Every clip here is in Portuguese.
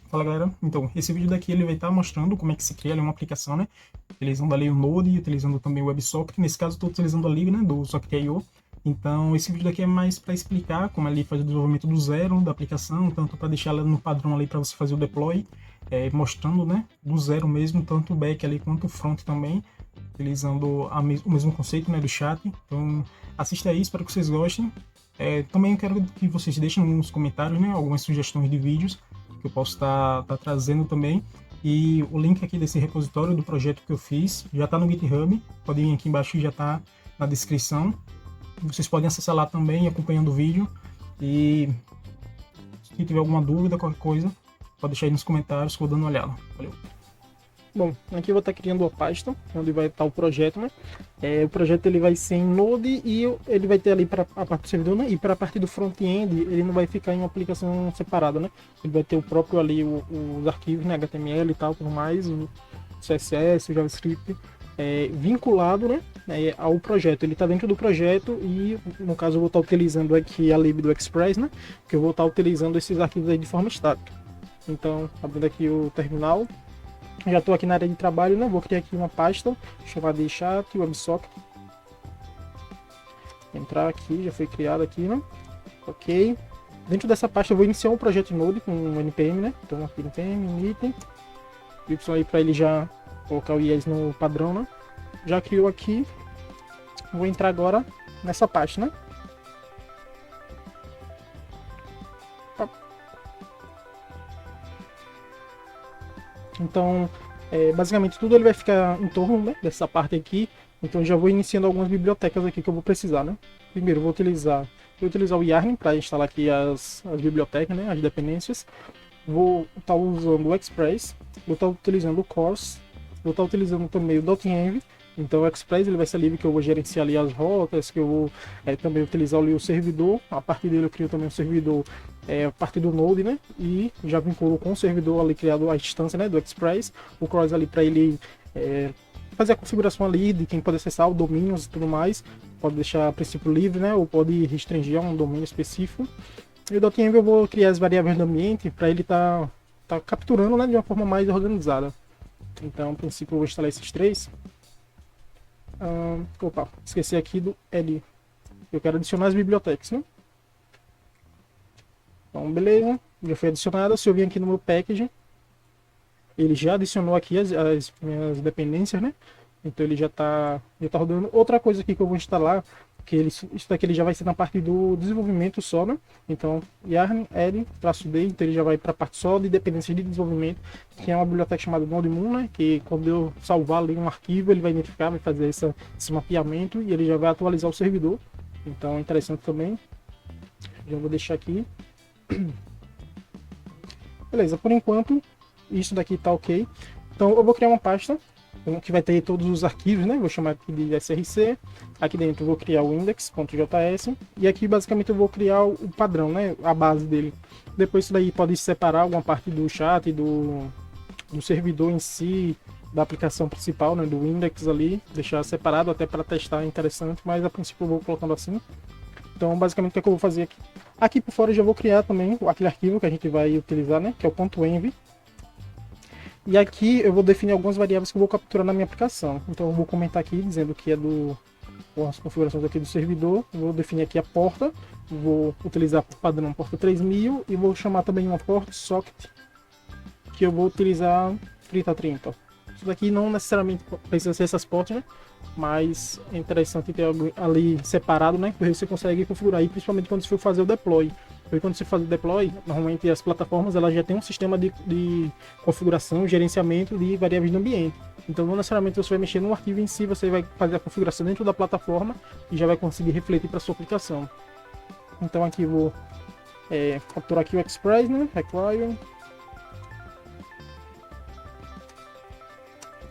Fala galera, então esse vídeo daqui ele vai estar mostrando como é que se cria ali uma aplicação, né? Utilizando ali o Node e utilizando também o WebSocket. Nesse caso estou utilizando ali, né, do Socket.io. Então esse vídeo daqui é mais para explicar como ali faz o desenvolvimento do zero da aplicação, tanto para deixar ela no padrão ali para você fazer o deploy, mostrando, né, do zero mesmo, tanto o back ali quanto o front também, utilizando o mesmo conceito, né, do chat. Então assista aí, espero que vocês gostem. Também eu quero que vocês deixem nos comentários, né, algumas sugestões de vídeos que eu posso estar trazendo também. E o link aqui desse repositório do projeto que eu fiz já está no GitHub, pode ir aqui embaixo, já está na descrição. Vocês podem acessar lá também, acompanhando o vídeo. E se tiver alguma dúvida, qualquer coisa, pode deixar aí nos comentários que eu vou dando uma olhada. Valeu! Bom, aqui eu vou estar criando uma pasta onde vai estar o projeto, né? O projeto ele vai ser em Node e ele vai ter ali para a parte do servidor, né? E para a parte do front-end ele não vai ficar em uma aplicação separada, né? Ele vai ter o próprio ali os arquivos, né? HTML e tal, tudo mais, o CSS, o JavaScript, vinculado, né? Ao projeto. Ele está dentro do projeto e no caso eu vou estar utilizando aqui a lib do Express, né? Que eu vou estar utilizando esses arquivos aí de forma estática. Então, abrindo aqui o terminal. Já estou aqui na área de trabalho, né? Vou criar aqui uma pasta chamada chat WebSocket. Entrar aqui, já foi criado aqui, né? Ok. Dentro dessa pasta eu vou iniciar um projeto Node com um npm, né? Então aqui npm init y aí para ele já colocar o IES no padrão, né? Já criou aqui. Vou entrar agora nessa pasta, né? Então, basicamente tudo ele vai ficar em torno, né, dessa parte aqui. Então já vou iniciando algumas bibliotecas aqui que eu vou precisar, né? Primeiro vou utilizar o Yarn para instalar aqui as bibliotecas, né, as dependências. Vou estar usando o Express, vou estar utilizando o Course, vou estar utilizando também o .env. Então o Express ele vai ser livre, que eu vou gerenciar ali as rotas, que eu vou também utilizar ali o servidor. A partir dele eu crio também um servidor a partir do Node, né? E já vinculo com o servidor ali criado a instância, né, do Express. O Cross ali para ele fazer a configuração ali de quem pode acessar o domínios e tudo mais. Pode deixar a princípio livre, né? Ou pode restringir a um domínio específico. E o .env eu vou criar as variáveis do ambiente para ele tá capturando, né, de uma forma mais organizada. Então, a princípio eu vou instalar esses três. Opa, esqueci aqui do L. Eu quero adicionar as bibliotecas, né? Então, beleza. Já foi adicionada. Se eu vir aqui no meu package, ele já adicionou aqui as minhas dependências, né? Então ele já tá rodando. Outra coisa aqui que eu vou instalar, que isso daqui ele já vai ser na parte do desenvolvimento só, né? Então, yarn add -d, então ele já vai para a parte só de dependências de desenvolvimento, que é uma biblioteca chamada NodeMoon, né? Que quando eu salvar ali um arquivo, ele vai identificar, vai fazer esse mapeamento e ele já vai atualizar o servidor. Então, é interessante também. Já vou deixar aqui. Beleza, por enquanto, isso daqui tá ok. Então, eu vou criar uma pasta que vai ter todos os arquivos, né? Vou chamar aqui de src. Aqui dentro eu vou criar o index.js e aqui basicamente eu vou criar o padrão, né? A base dele. Depois isso daí pode separar alguma parte do chat, do servidor em si, da aplicação principal, né? Do index ali, deixar separado até para testar, é interessante, mas a princípio eu vou colocando assim. Então basicamente o que é que eu vou fazer aqui? Aqui por fora eu já vou criar também aquele arquivo que a gente vai utilizar, né? Que é o .env. E aqui eu vou definir algumas variáveis que eu vou capturar na minha aplicação. Então eu vou comentar aqui dizendo que é as configurações aqui do servidor. Vou definir aqui a porta. Vou utilizar por padrão porta 3000 e vou chamar também uma porta socket que eu vou utilizar 3030. Isso daqui não necessariamente precisa ser essas portas, né? Mas é interessante ter algo ali separado, né? Porque você consegue configurar aí, principalmente quando você for fazer o deploy. Porque quando você faz o deploy, normalmente as plataformas elas já têm um sistema de configuração, gerenciamento de variáveis no ambiente. Então não necessariamente você vai mexer no arquivo em si, você vai fazer a configuração dentro da plataforma e já vai conseguir refletir para sua aplicação. Então aqui eu vou capturar aqui o Express, né? Require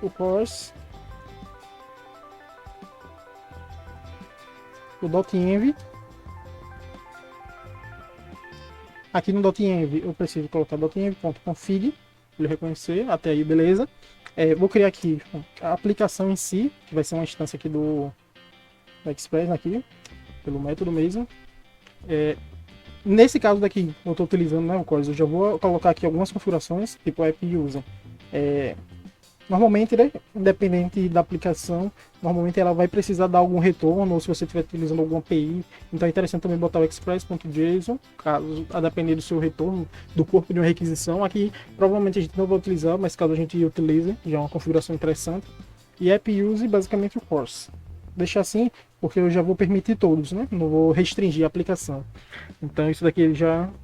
o course, o .env. Aqui no .env eu preciso colocar .env.config, ele reconhecer, até aí beleza. Vou criar aqui a aplicação em si, que vai ser uma instância aqui do Express aqui, pelo método mesmo. Nesse caso daqui, eu estou utilizando, né, o Chorus, eu já vou colocar aqui algumas configurações, tipo app user. Normalmente, né, independente da aplicação, normalmente ela vai precisar dar algum retorno, ou se você estiver utilizando alguma API. Então é interessante também botar o express.json, caso a depender do seu retorno, do corpo de uma requisição. Aqui provavelmente a gente não vai utilizar, mas caso a gente utilize, já é uma configuração interessante. E app use basicamente o course. Deixar assim, porque eu já vou permitir todos, né? Não vou restringir a aplicação. Então isso daqui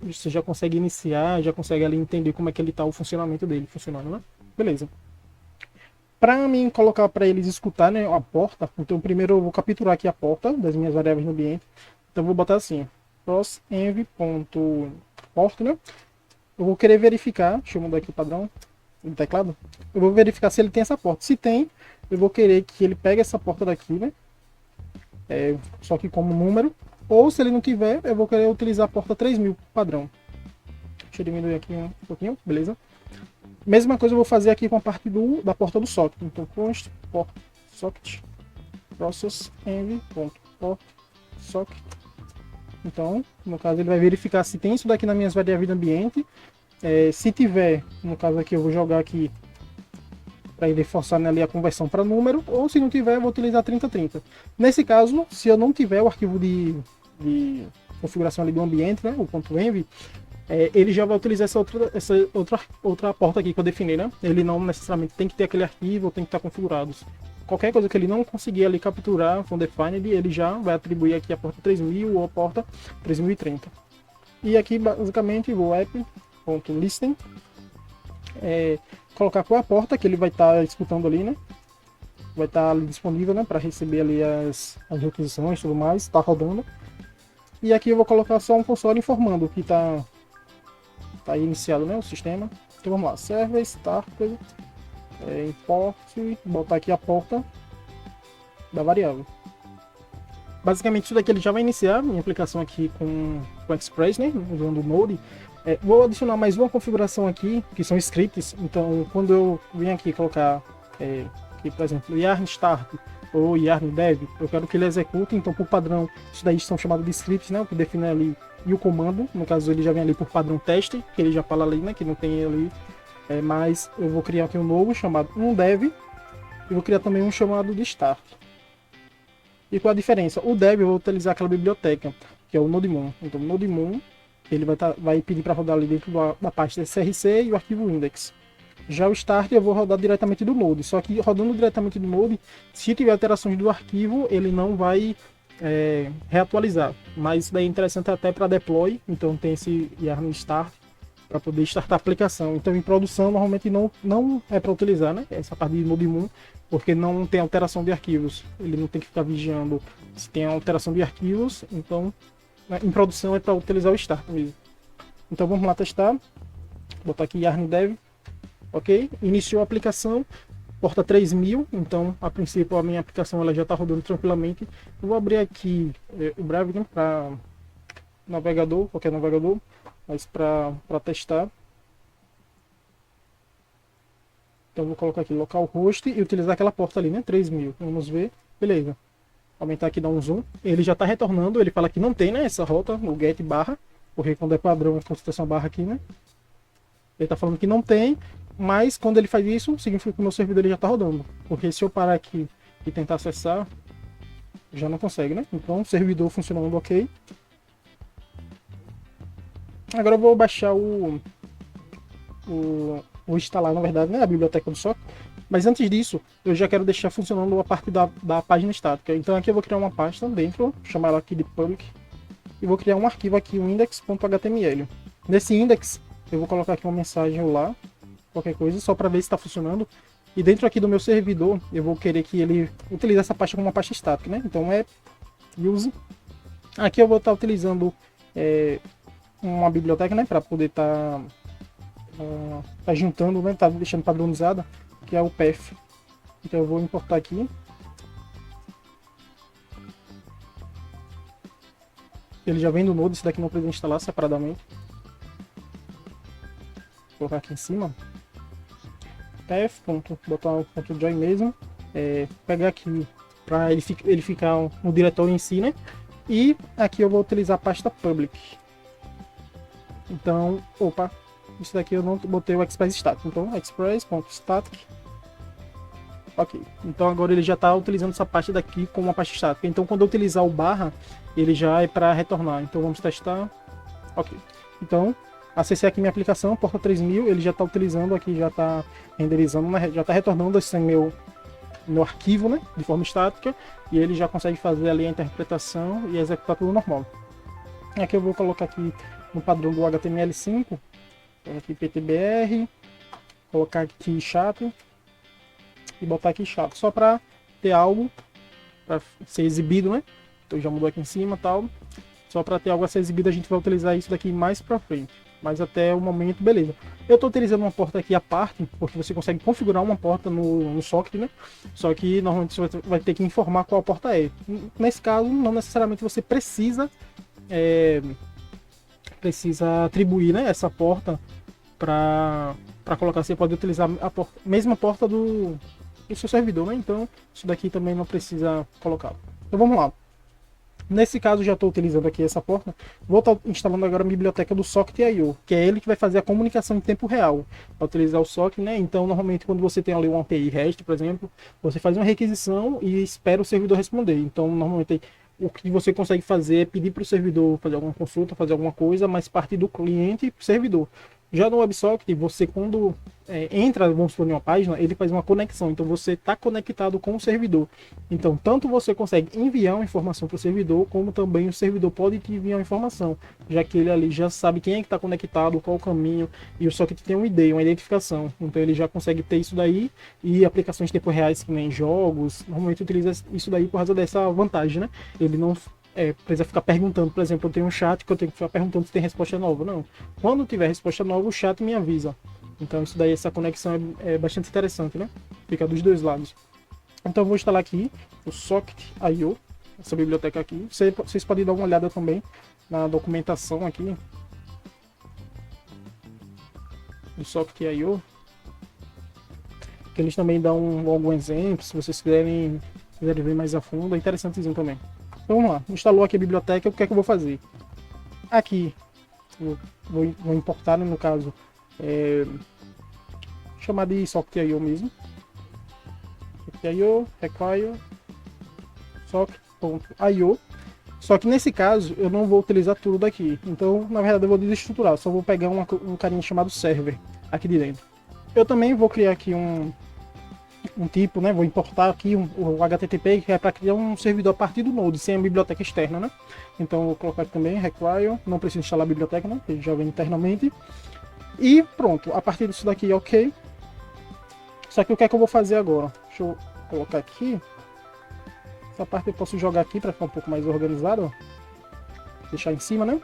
você já consegue iniciar, já consegue ali entender como é que ele está o funcionamento dele funcionando, né? Beleza. Para mim colocar para eles escutar, né, a porta, então primeiro eu vou capturar aqui a porta das minhas variáveis no ambiente. Então eu vou botar assim, prosenv.port, né? Eu vou querer verificar, deixa eu mudar aqui o padrão do teclado. Eu vou verificar se ele tem essa porta. Se tem, eu vou querer que ele pegue essa porta daqui, né? Só que como número. Ou se ele não tiver, eu vou querer utilizar a porta 3000 padrão. Deixa eu diminuir aqui um pouquinho, beleza? Mesma coisa eu vou fazer aqui com a parte da porta do socket. Então, const port socket process env.port socket. Então, no caso, ele vai verificar se tem isso daqui nas minhas variáveis do ambiente. Se tiver, no caso aqui, eu vou jogar aqui para ele forçar ali a conversão para número. Ou se não tiver, eu vou utilizar 3030. Nesse caso, se eu não tiver o arquivo de configuração ali do ambiente, né, o .env, ele já vai utilizar essa outra porta aqui que eu defini, né? Ele não necessariamente tem que ter aquele arquivo ou tem que estar configurado. Qualquer coisa que ele não conseguir ali capturar com defined, ele já vai atribuir aqui a porta 3000 ou a porta 3030. E aqui basicamente vou app.listen, colocar qual é a porta que ele vai estar escutando ali, né? Vai estar ali disponível, né, para receber ali as requisições e tudo mais, está rodando. E aqui eu vou colocar só um console informando que está iniciado, né, o sistema. Então vamos lá, server start, import, botar aqui a porta da variável. Basicamente isso daqui ele já vai iniciar minha aplicação aqui com o Express, né, usando o Node. Vou adicionar mais uma configuração aqui, que são scripts. Então quando eu venho aqui colocar, aqui, por exemplo, yarn start ou yarn dev, eu quero que ele execute. Então por padrão, isso daí são chamados de scripts, né, o que define ali. E o comando, no caso ele já vem ali por padrão teste, que ele já fala ali, né, que não tem ali. Mas eu vou criar aqui um novo chamado dev. E vou criar também um chamado de start. E qual a diferença? O dev eu vou utilizar aquela biblioteca, que é o NodeMon. Então o NodeMon, ele vai pedir para rodar ali dentro da pasta SRC e o arquivo index. Já o start eu vou rodar diretamente do Node. Só que rodando diretamente do Node, se tiver alterações do arquivo, ele não vai reatualizar, mas isso daí é interessante até para deploy. Então tem esse yarn start para poder startar a aplicação. Então em produção normalmente não é para utilizar, né, essa parte de NodeMon, porque não tem alteração de arquivos, ele não tem que ficar vigiando se tem alteração de arquivos. Então em produção é para utilizar o start mesmo. Então vamos lá testar, botar aqui yarn dev, ok, iniciou a aplicação. Porta 3000, então a princípio a minha aplicação ela já está rodando tranquilamente. Eu vou abrir aqui o Brave, né, para navegador, qualquer navegador, mas para testar. Então eu vou colocar aqui localhost e utilizar aquela porta ali, né, 3000. Vamos ver, beleza. Aumentar aqui, dar um zoom. Ele já está retornando, ele fala que não tem, né, essa rota, o get barra, porque quando é padrão a consultação barra aqui, né. Ele está falando que não tem. Mas quando ele faz isso, significa que o meu servidor ele já está rodando. Porque se eu parar aqui e tentar acessar, já não consegue, né? Então, servidor funcionando ok. Agora eu vou baixar vou instalar, na verdade, né, a biblioteca do socket. Mas antes disso, eu já quero deixar funcionando a parte da página estática. Então aqui eu vou criar uma pasta dentro, chamar ela aqui de public. E vou criar um arquivo aqui, um index.html. Nesse index, eu vou colocar aqui uma mensagem lá, qualquer coisa, só para ver se está funcionando. E dentro aqui do meu servidor, eu vou querer que ele utilize essa pasta como uma pasta estática, né? Então use. Aqui eu vou estar utilizando uma biblioteca, né, para poder estar juntando, né, tá deixando padronizada, que é o path. Então eu vou importar aqui. Ele já vem do Node, esse daqui não precisa instalar separadamente. Vou colocar aqui em cima. Botar um ponto .join mesmo, pegar aqui para ele ficar no diretório em si, né? E aqui eu vou utilizar a pasta public. Então, opa, isso daqui eu não botei o express static. Então, express.static. Ok. Então agora ele já está utilizando essa parte daqui como uma parte estática. Então quando eu utilizar o barra, ele já é para retornar. Então vamos testar. Ok. Então, acessei aqui minha aplicação, porta 3000, ele já está utilizando aqui, já está renderizando, já está retornando esse meu arquivo, né, de forma estática, e ele já consegue fazer ali a interpretação e executar tudo normal. Aqui eu vou colocar aqui no padrão do HTML5, aqui PTBR, colocar aqui chato e botar aqui chato, só para ter algo para ser exibido, né? Então já mudou aqui em cima, tal. Só para ter algo a ser exibido, a gente vai utilizar isso daqui mais para frente. Mas até o momento, beleza. Eu estou utilizando uma porta aqui à parte, porque você consegue configurar uma porta no socket, né? Só que normalmente você vai ter que informar qual porta é. Nesse caso, não necessariamente você precisa atribuir, né, essa porta para colocar. Você pode utilizar a mesma porta do seu servidor, né? Então isso daqui também não precisa colocar. Então vamos lá. Nesse caso já estou utilizando aqui essa porta. Vou estar instalando agora a biblioteca do Socket.io, que é ele que vai fazer a comunicação em tempo real. Para utilizar o Socket, né? Então normalmente quando você tem ali uma API REST, por exemplo, você faz uma requisição e espera o servidor responder. Então normalmente o que você consegue fazer é pedir para o servidor fazer alguma consulta, fazer alguma coisa, mas parte do cliente para o servidor. Já no WebSocket, você quando entra, vamos supor, em uma página, ele faz uma conexão. Então você está conectado com o servidor. Então tanto você consegue enviar uma informação para o servidor, como também o servidor pode te enviar uma informação, já que ele ali já sabe quem é que está conectado, qual o caminho, e o Socket tem um ID, uma identificação. Então ele já consegue ter isso daí, e aplicações de tempo reais, que nem jogos, normalmente utiliza isso daí por causa dessa vantagem, né? Ele não precisa ficar perguntando, por exemplo, eu tenho um chat que eu tenho que ficar perguntando se tem resposta nova. Não. Quando tiver resposta nova, o chat me avisa. Então isso daí, essa conexão é bastante interessante, né? Fica dos dois lados. Então eu vou instalar aqui o Socket.io, essa biblioteca aqui. Vocês podem dar uma olhada também na documentação aqui do Socket.io, que eles também dão algum exemplo, se vocês quiserem ver mais a fundo, é interessantezinho também. Então vamos lá, instalou aqui a biblioteca, o que é que eu vou fazer? Aqui, vou importar, no caso, chamar de Socket.io mesmo. Socket.io, require, socket.io. Só que nesse caso, eu não vou utilizar tudo daqui. Então, na verdade, eu vou desestruturar, só vou pegar um carinha chamado server aqui de dentro. Eu também vou criar aqui um tipo, né? Vou importar aqui o HTTP, que é para criar um servidor a partir do Node, sem a biblioteca externa, né? Então eu vou colocar aqui também require, não preciso instalar a biblioteca, né? Ele já vem internamente. E pronto, a partir disso daqui, ok. Só que o que é que eu vou fazer agora? Deixa eu colocar aqui. Essa parte eu posso jogar aqui para ficar um pouco mais organizado, ó. Deixar em cima, né?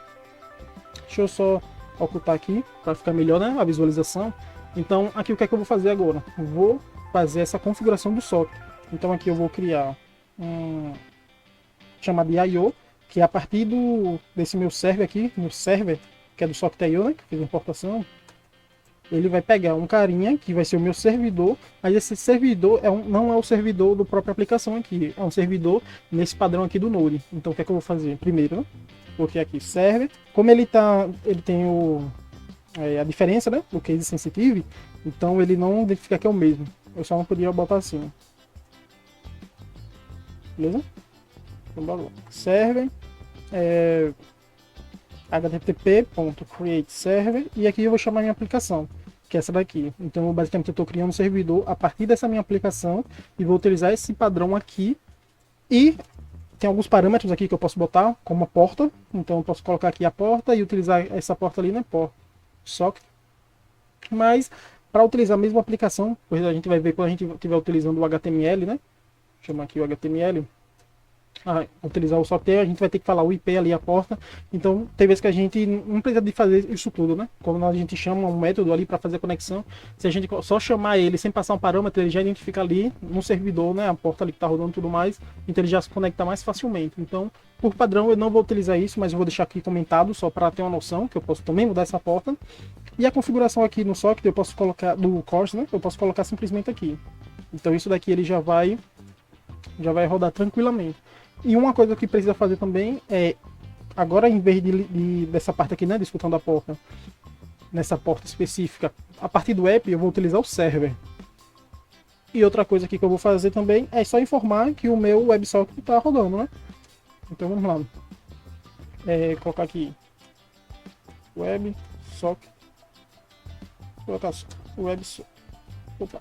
Deixa eu só ocultar aqui para ficar melhor, né? A visualização. Então aqui o que é que eu vou fazer agora? Vou fazer essa configuração do socket. Então aqui eu vou criar chamado de IO, que é a partir desse meu server aqui, no server, que é do Socket.io, né, que fiz a importação. Ele vai pegar um carinha que vai ser o meu servidor, mas esse servidor não é o servidor do própria aplicação aqui, é um servidor nesse padrão aqui do Node. Então o que é que eu vou fazer? Primeiro, né, vou criar aqui server. Como ele tem a diferença, né, do case sensitive, então ele não identifica que é o mesmo. Eu só não podia botar assim. Beleza? Então, server http.createServer, e aqui eu vou chamar minha aplicação, que é essa daqui. Então basicamente eu estou criando um servidor a partir dessa minha aplicação e vou utilizar esse padrão aqui. E tem alguns parâmetros aqui que eu posso botar, como a porta. Então eu posso colocar aqui a porta e utilizar essa porta ali, né? Socket. Mas para utilizar a mesma aplicação, pois a gente vai ver quando a gente estiver utilizando o HTML, né? Chama aqui o HTML. Utilizar o socket, a gente vai ter que falar o IP ali, a porta. Então tem vezes que a gente não precisa de fazer isso tudo, né? Como a gente chama um método ali para fazer a conexão, se a gente só chamar ele sem passar um parâmetro, ele já identifica ali no servidor, né? A porta ali que está rodando e tudo mais, então ele já se conecta mais facilmente. Então, por padrão, eu não vou utilizar isso, mas eu vou deixar aqui comentado só para ter uma noção que eu posso também mudar essa porta. E a configuração aqui no socket eu posso colocar do course, né? Eu posso colocar simplesmente aqui. Então isso daqui ele já vai rodar tranquilamente. E uma coisa que precisa fazer também é agora em vez dessa parte aqui, né, de escutando a porta, nessa porta específica, a partir do app eu vou utilizar o server. E outra coisa aqui que eu vou fazer também é só informar que o meu WebSocket está rodando, né? Então vamos lá. Colocar aqui WebSocket. Vou colocar WebSocket. Opa.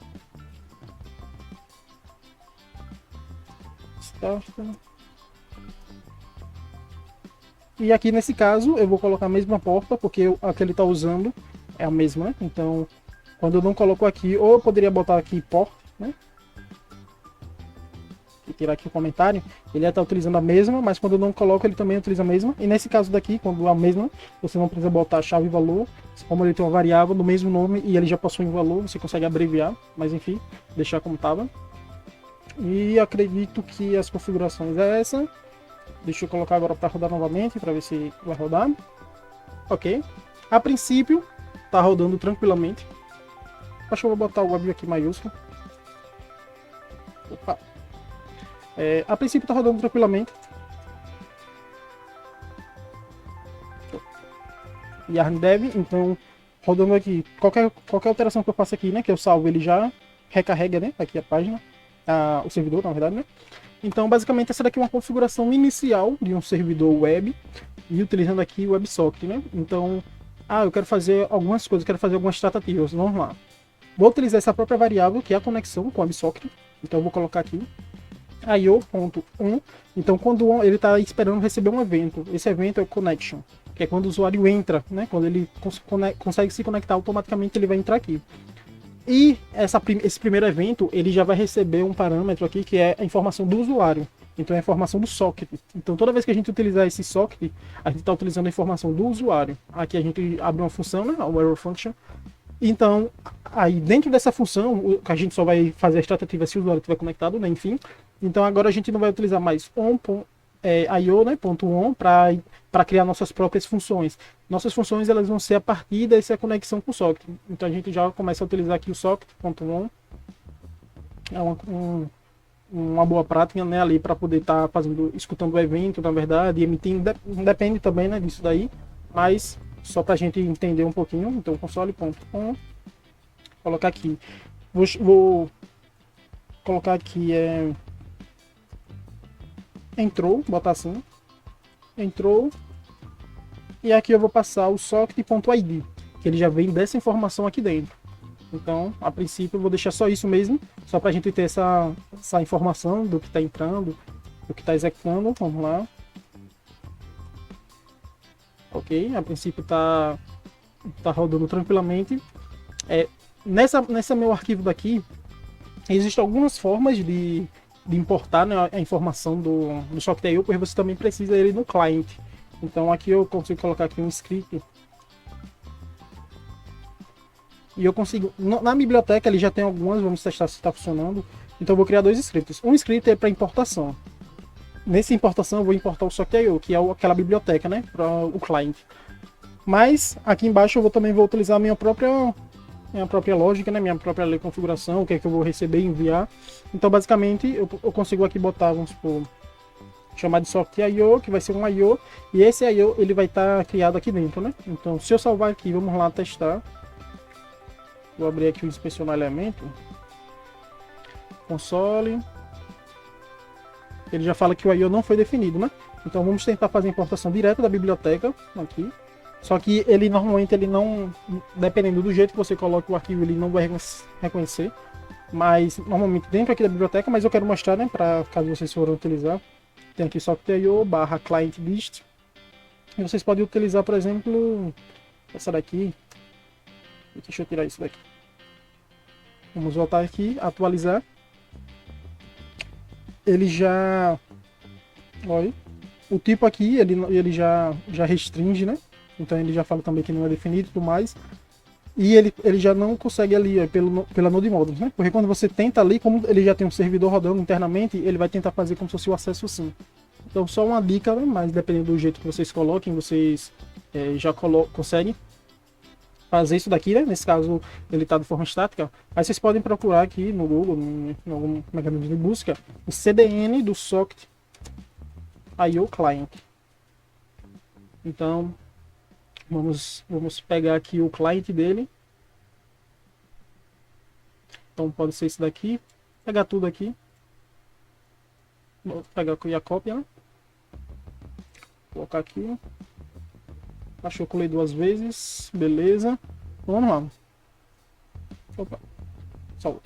Start. E aqui nesse caso eu vou colocar a mesma porta, porque a que ele está usando é a mesma, né? Então quando eu não coloco aqui, ou eu poderia botar aqui port, né? E tirar aqui o comentário, ele ia estar utilizando a mesma, mas quando eu não coloco ele também utiliza a mesma. E nesse caso daqui, quando é a mesma, você não precisa botar chave e valor, como ele tem uma variável do mesmo nome e ele já possui um valor, você consegue abreviar, mas enfim, deixar como estava. E acredito que as configurações é essa. Deixa eu colocar agora para rodar novamente, para ver se vai rodar. Ok. A princípio, tá rodando tranquilamente. Acho que eu vou botar o web aqui maiúsculo. Opa. A princípio tá rodando tranquilamente. Yarn Dev, então rodando aqui. Qualquer alteração que eu faça aqui, né, que eu salvo, ele já recarrega, né, aqui a página. O servidor, na verdade, né? Então, basicamente, essa daqui é uma configuração inicial de um servidor web e utilizando aqui o WebSocket, né? Então, eu quero fazer algumas coisas, quero fazer algumas tratativas. Vamos lá. Vou utilizar essa própria variável, que é a conexão com o WebSocket. Então, eu vou colocar aqui io.on. Então, quando ele está esperando receber um evento, esse evento é o connection, que é quando o usuário entra, né? Quando ele consegue se conectar automaticamente, ele vai entrar aqui. E esse primeiro evento, ele já vai receber um parâmetro aqui, que é a informação do usuário. Então é a informação do socket. Então toda vez que a gente utilizar esse socket, a gente está utilizando a informação do usuário. Aqui a gente abre uma função, né, o error function. Então, aí dentro dessa função, a gente só vai fazer as tratativas se o usuário estiver conectado, né, enfim. Então agora a gente não vai utilizar mais io, né, .on para criar nossas próprias funções. Nossas funções elas vão ser a partir dessa conexão com o socket. Então a gente já começa a utilizar aqui o socket.on. É uma boa prática, né, ali para poder estar escutando o evento, na verdade, emitindo, depende também, né, disso daí, mas só para a gente entender um pouquinho. Então console.on, colocar aqui, vou colocar aqui entrou, botar assim, entrou, e aqui eu vou passar o socket.id, que ele já vem dessa informação aqui dentro. Então, a princípio, eu vou deixar só isso mesmo, só para a gente ter essa informação do que está entrando, do que está executando. Vamos lá. Ok, a princípio tá rodando tranquilamente. Nessa meu arquivo daqui, existem algumas formas de importar, né, a informação do Socket.io, porque você também precisa dele no client. Então aqui eu consigo colocar aqui um script. E eu consigo, na biblioteca ele já tem algumas, vamos testar se está funcionando. Então eu vou criar dois scripts. Um script é para importação. Nessa importação eu vou importar o Socket.io, que é aquela biblioteca, né, para o client. Mas aqui embaixo eu também vou utilizar a minha própria lógica, né, minha própria configuração, o que é que eu vou receber e enviar. Então basicamente eu consigo aqui botar, vamos supor, chamar de Socket.io, que vai ser um IO, e esse IO ele vai estar criado aqui dentro, né? Então se eu salvar aqui, vamos lá testar. Vou abrir aqui o inspecionar elemento. Console. Ele já fala que o IO não foi definido, né? Então vamos tentar fazer a importação direta da biblioteca aqui. Só que ele normalmente ele não, dependendo do jeito que você coloca o arquivo, ele não vai reconhecer. Mas normalmente dentro aqui da biblioteca, mas eu quero mostrar, né, para caso vocês forem utilizar. Tem aqui Socket.io /client list. E vocês podem utilizar, por exemplo, essa daqui. Deixa eu tirar isso daqui. Vamos voltar aqui, atualizar. Ele já... Olha, o tipo aqui, ele já restringe, né? Então ele já fala também que não é definido e tudo mais. E ele já não consegue ali, ó, pela Node Modules, né? Porque quando você tenta ali, como ele já tem um servidor rodando internamente, ele vai tentar fazer como se fosse o acesso sim. Então só uma dica, né? Mas dependendo do jeito que vocês coloquem, vocês já conseguem fazer isso daqui, né? Nesse caso ele está de forma estática. Aí vocês podem procurar aqui no Google, em algum mecanismo de busca, o CDN do Socket.io Client. Então, vamos pegar aqui o client dele. Então, pode ser esse daqui. Pegar tudo aqui. Vou pegar aqui a cópia, né? Colocar aqui. Achou que eu colei 2 vezes. Beleza. Vamos lá. Opa. Salve.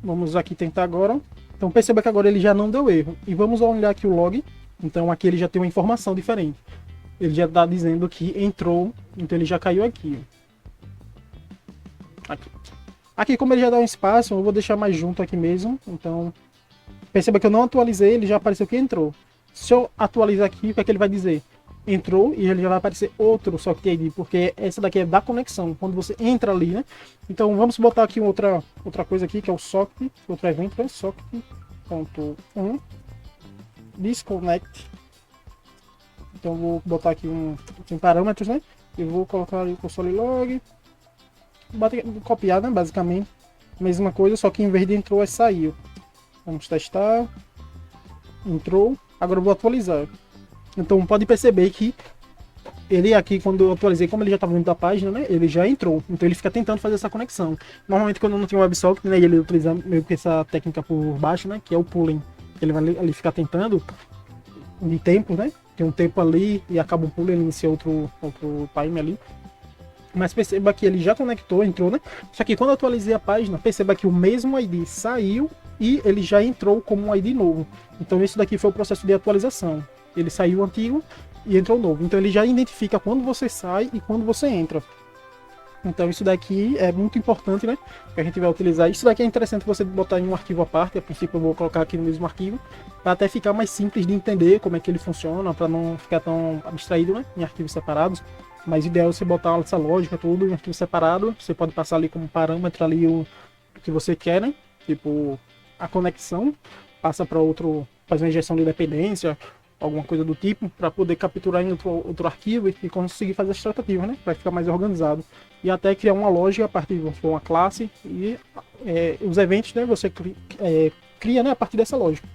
Vamos aqui tentar agora. Então perceba que agora ele já não deu erro. E vamos olhar aqui o log. Então aqui ele já tem uma informação diferente. Ele já está dizendo que entrou. Então ele já caiu aqui. Aqui como ele já dá um espaço, eu vou deixar mais junto aqui mesmo. Então perceba que eu não atualizei, ele já apareceu que entrou. Se eu atualizar aqui, o que é que ele vai dizer? Entrou e ele já vai aparecer outro socket ID, porque essa daqui é da conexão, quando você entra ali, né? Então vamos botar aqui outra coisa aqui, que é o socket, outro evento, é socket.1 disconnect. Então vou botar aqui tem parâmetros, né? Eu vou colocar ali o console log, copiar, né? Basicamente, mesma coisa, só que em vez de entrou é saiu. Vamos testar. Entrou. Agora eu vou atualizar. Então pode perceber que ele aqui, quando eu atualizei, como ele já estava dentro da página, né? Ele já entrou. Então ele fica tentando fazer essa conexão. Normalmente quando não tem um WebSocket, né? Ele utiliza meio que essa técnica por baixo, né? Que é o pooling. Ele vai ali ficar tentando de tempo, né? Tem um tempo ali e acaba o pooling, ele inicia outro time ali. Mas perceba que ele já conectou, entrou, né? Só que quando eu atualizei a página, perceba que o mesmo ID saiu e ele já entrou como um ID novo. Então isso daqui foi o processo de atualização. Ele saiu antigo e entrou novo. Então ele já identifica quando você sai e quando você entra. Então isso daqui é muito importante, né? Que a gente vai utilizar. Isso daqui é interessante você botar em um arquivo à parte. A princípio eu vou colocar aqui no mesmo arquivo, para até ficar mais simples de entender como é que ele funciona, para não ficar tão abstraído, né? Em arquivos separados. Mas o ideal é você botar essa lógica tudo em arquivo separado. Você pode passar ali como parâmetro ali o que você quer, né? Tipo a conexão, passa para outro, faz uma injeção de dependência, alguma coisa do tipo, para poder capturar em outro arquivo e conseguir fazer as tratativas, né? Para ficar mais organizado. E até criar uma lógica a partir de uma classe e os eventos, né? Você cria, né? A partir dessa lógica.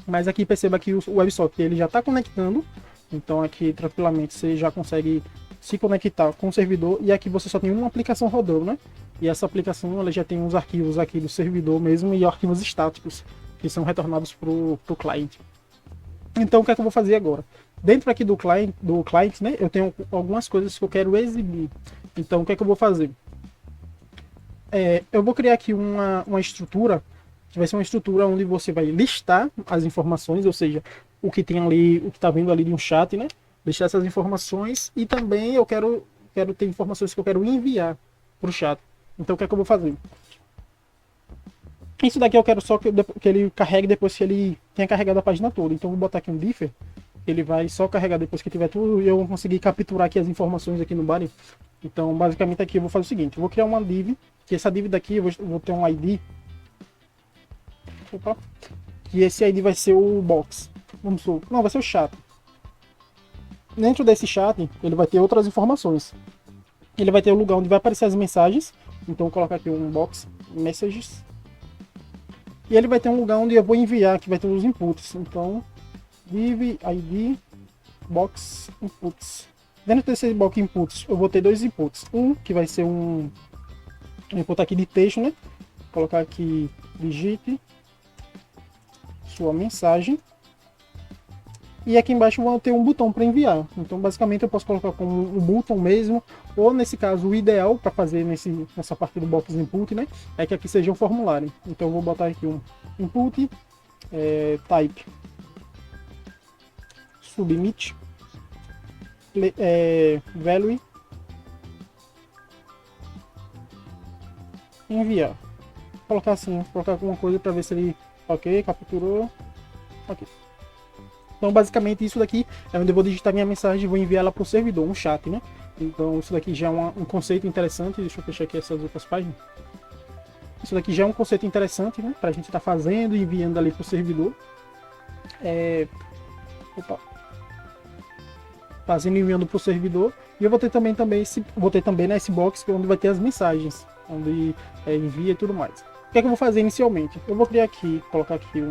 Mas aqui perceba que o WebSocket ele já está conectando. Então aqui tranquilamente você já consegue se conectar com o servidor e aqui você só tem uma aplicação rodando, né? E essa aplicação ela já tem uns arquivos aqui do servidor mesmo e arquivos estáticos que são retornados para o cliente. Então o que é que eu vou fazer agora? Dentro aqui do client, né? Eu tenho algumas coisas que eu quero exibir. Então o que é que eu vou fazer? Eu vou criar aqui uma estrutura que vai ser uma estrutura onde você vai listar as informações, ou seja, o que tem ali, o que está vindo ali de um chat, né? Deixar essas informações e também eu quero ter informações que eu quero enviar para o chat. Então o que é que eu vou fazer? Isso daqui eu quero só que ele carregue depois que ele tenha carregado a página toda. Então eu vou botar aqui um differ, ele vai só carregar depois que tiver tudo e eu vou conseguir capturar aqui as informações aqui no body. Então basicamente aqui eu vou fazer o seguinte, eu vou criar uma div, que essa div daqui eu vou ter um ID. Opa. E esse ID vai ser o box. Não, vai ser o chat. Dentro desse chat, ele vai ter outras informações. Ele vai ter o lugar onde vai aparecer as mensagens. Então, vou colocar aqui um box messages. E ele vai ter um lugar onde eu vou enviar, que vai ter os inputs. Então, div ID box inputs. Dentro desse box inputs, eu vou ter 2 inputs. Um que vai ser um input aqui de texto, né? Vou colocar aqui digite sua mensagem. E aqui embaixo vou ter um botão para enviar. Então basicamente eu posso colocar como um botão mesmo, ou nesse caso o ideal para fazer nessa parte do box input, né, é que aqui seja um formulário. Então eu vou botar aqui um input type submit value enviar. Vou colocar assim, colocar alguma coisa para ver se ele ok, capturou, ok. Então, basicamente, isso daqui é onde eu vou digitar minha mensagem e vou enviar ela para o servidor, um chat, né? Então, isso daqui já é um conceito interessante. Deixa eu fechar aqui essas outras páginas. Isso daqui já é um conceito interessante, né? Para a gente estar fazendo e enviando ali para o servidor. Fazendo e enviando para o servidor. E eu vou ter também né, esse box onde vai ter as mensagens, onde envia e tudo mais. O que é que eu vou fazer inicialmente? Eu vou criar aqui, colocar aqui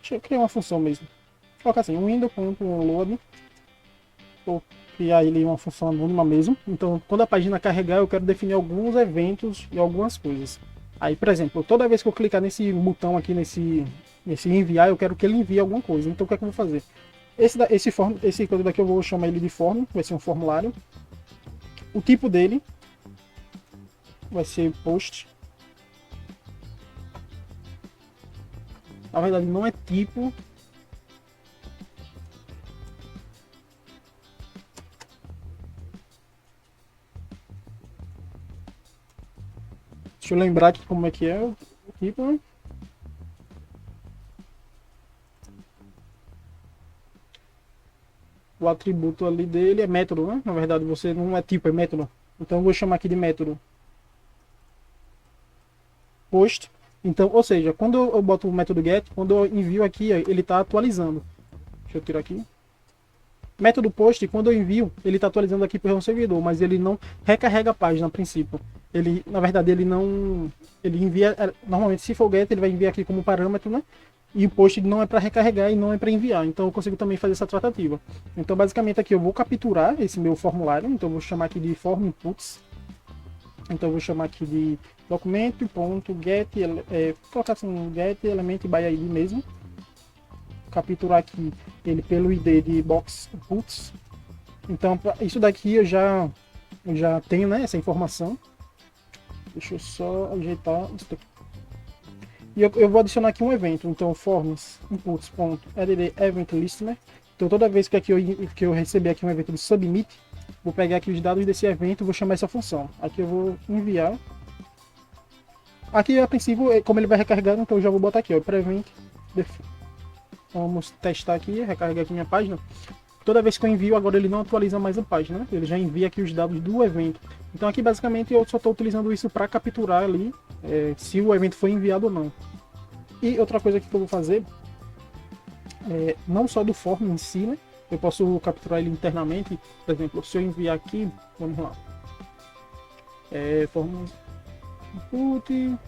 Deixa eu criar uma função mesmo. Vou colocar assim, window.load. Vou criar ele uma função anônima mesmo. Então, quando a página carregar, eu quero definir alguns eventos e algumas coisas. Aí, por exemplo, toda vez que eu clicar nesse botão aqui, nesse enviar, eu quero que ele envie alguma coisa. Então, o que é que eu vou fazer? Esse coisa daqui eu vou chamar ele de form, vai ser um formulário. O tipo dele vai ser post. Na verdade, não é tipo. Deixa eu lembrar aqui como é que é o tipo, né? O atributo ali dele é método, né? Na verdade, você não é tipo, é método. Então eu vou chamar aqui de método post. Então, ou seja, quando eu boto o método get, quando eu envio aqui, ele está atualizando. Deixa eu tirar aqui. Método post, quando eu envio, ele está atualizando aqui para o servidor, mas ele não recarrega a página a princípio. Ele, na verdade, ele não, ele envia, normalmente se for get, ele vai enviar aqui como parâmetro, né? E o post não é para recarregar e não é para enviar. Então eu consigo também fazer essa tratativa. Então basicamente aqui eu vou capturar esse meu formulário. Então eu vou chamar aqui de form inputs. Então eu vou chamar aqui de documento.get, colocar assim, get element by id mesmo. Capturar aqui ele pelo id de box inputs. Então isso daqui eu já tenho, né, essa informação. Deixa eu só ajeitar isso daqui. E eu vou adicionar aqui um evento, então forms inputs.add event listener. Então toda vez que eu receber aqui um evento de submit, vou pegar aqui os dados desse evento e vou chamar essa função. Aqui eu vou enviar. Aqui a princípio, como ele vai recarregar, então eu já vou botar aqui, ó, prevent. Vamos testar aqui, recarregar aqui minha página. Toda vez que eu envio, agora ele não atualiza mais a página, né? Ele já envia aqui os dados do evento. Então aqui basicamente eu só estou utilizando isso para capturar ali se o evento foi enviado ou não. E outra coisa que eu vou fazer, não só do form em si, né? Eu posso capturar ele internamente. Por exemplo, se eu enviar aqui, vamos lá, form input.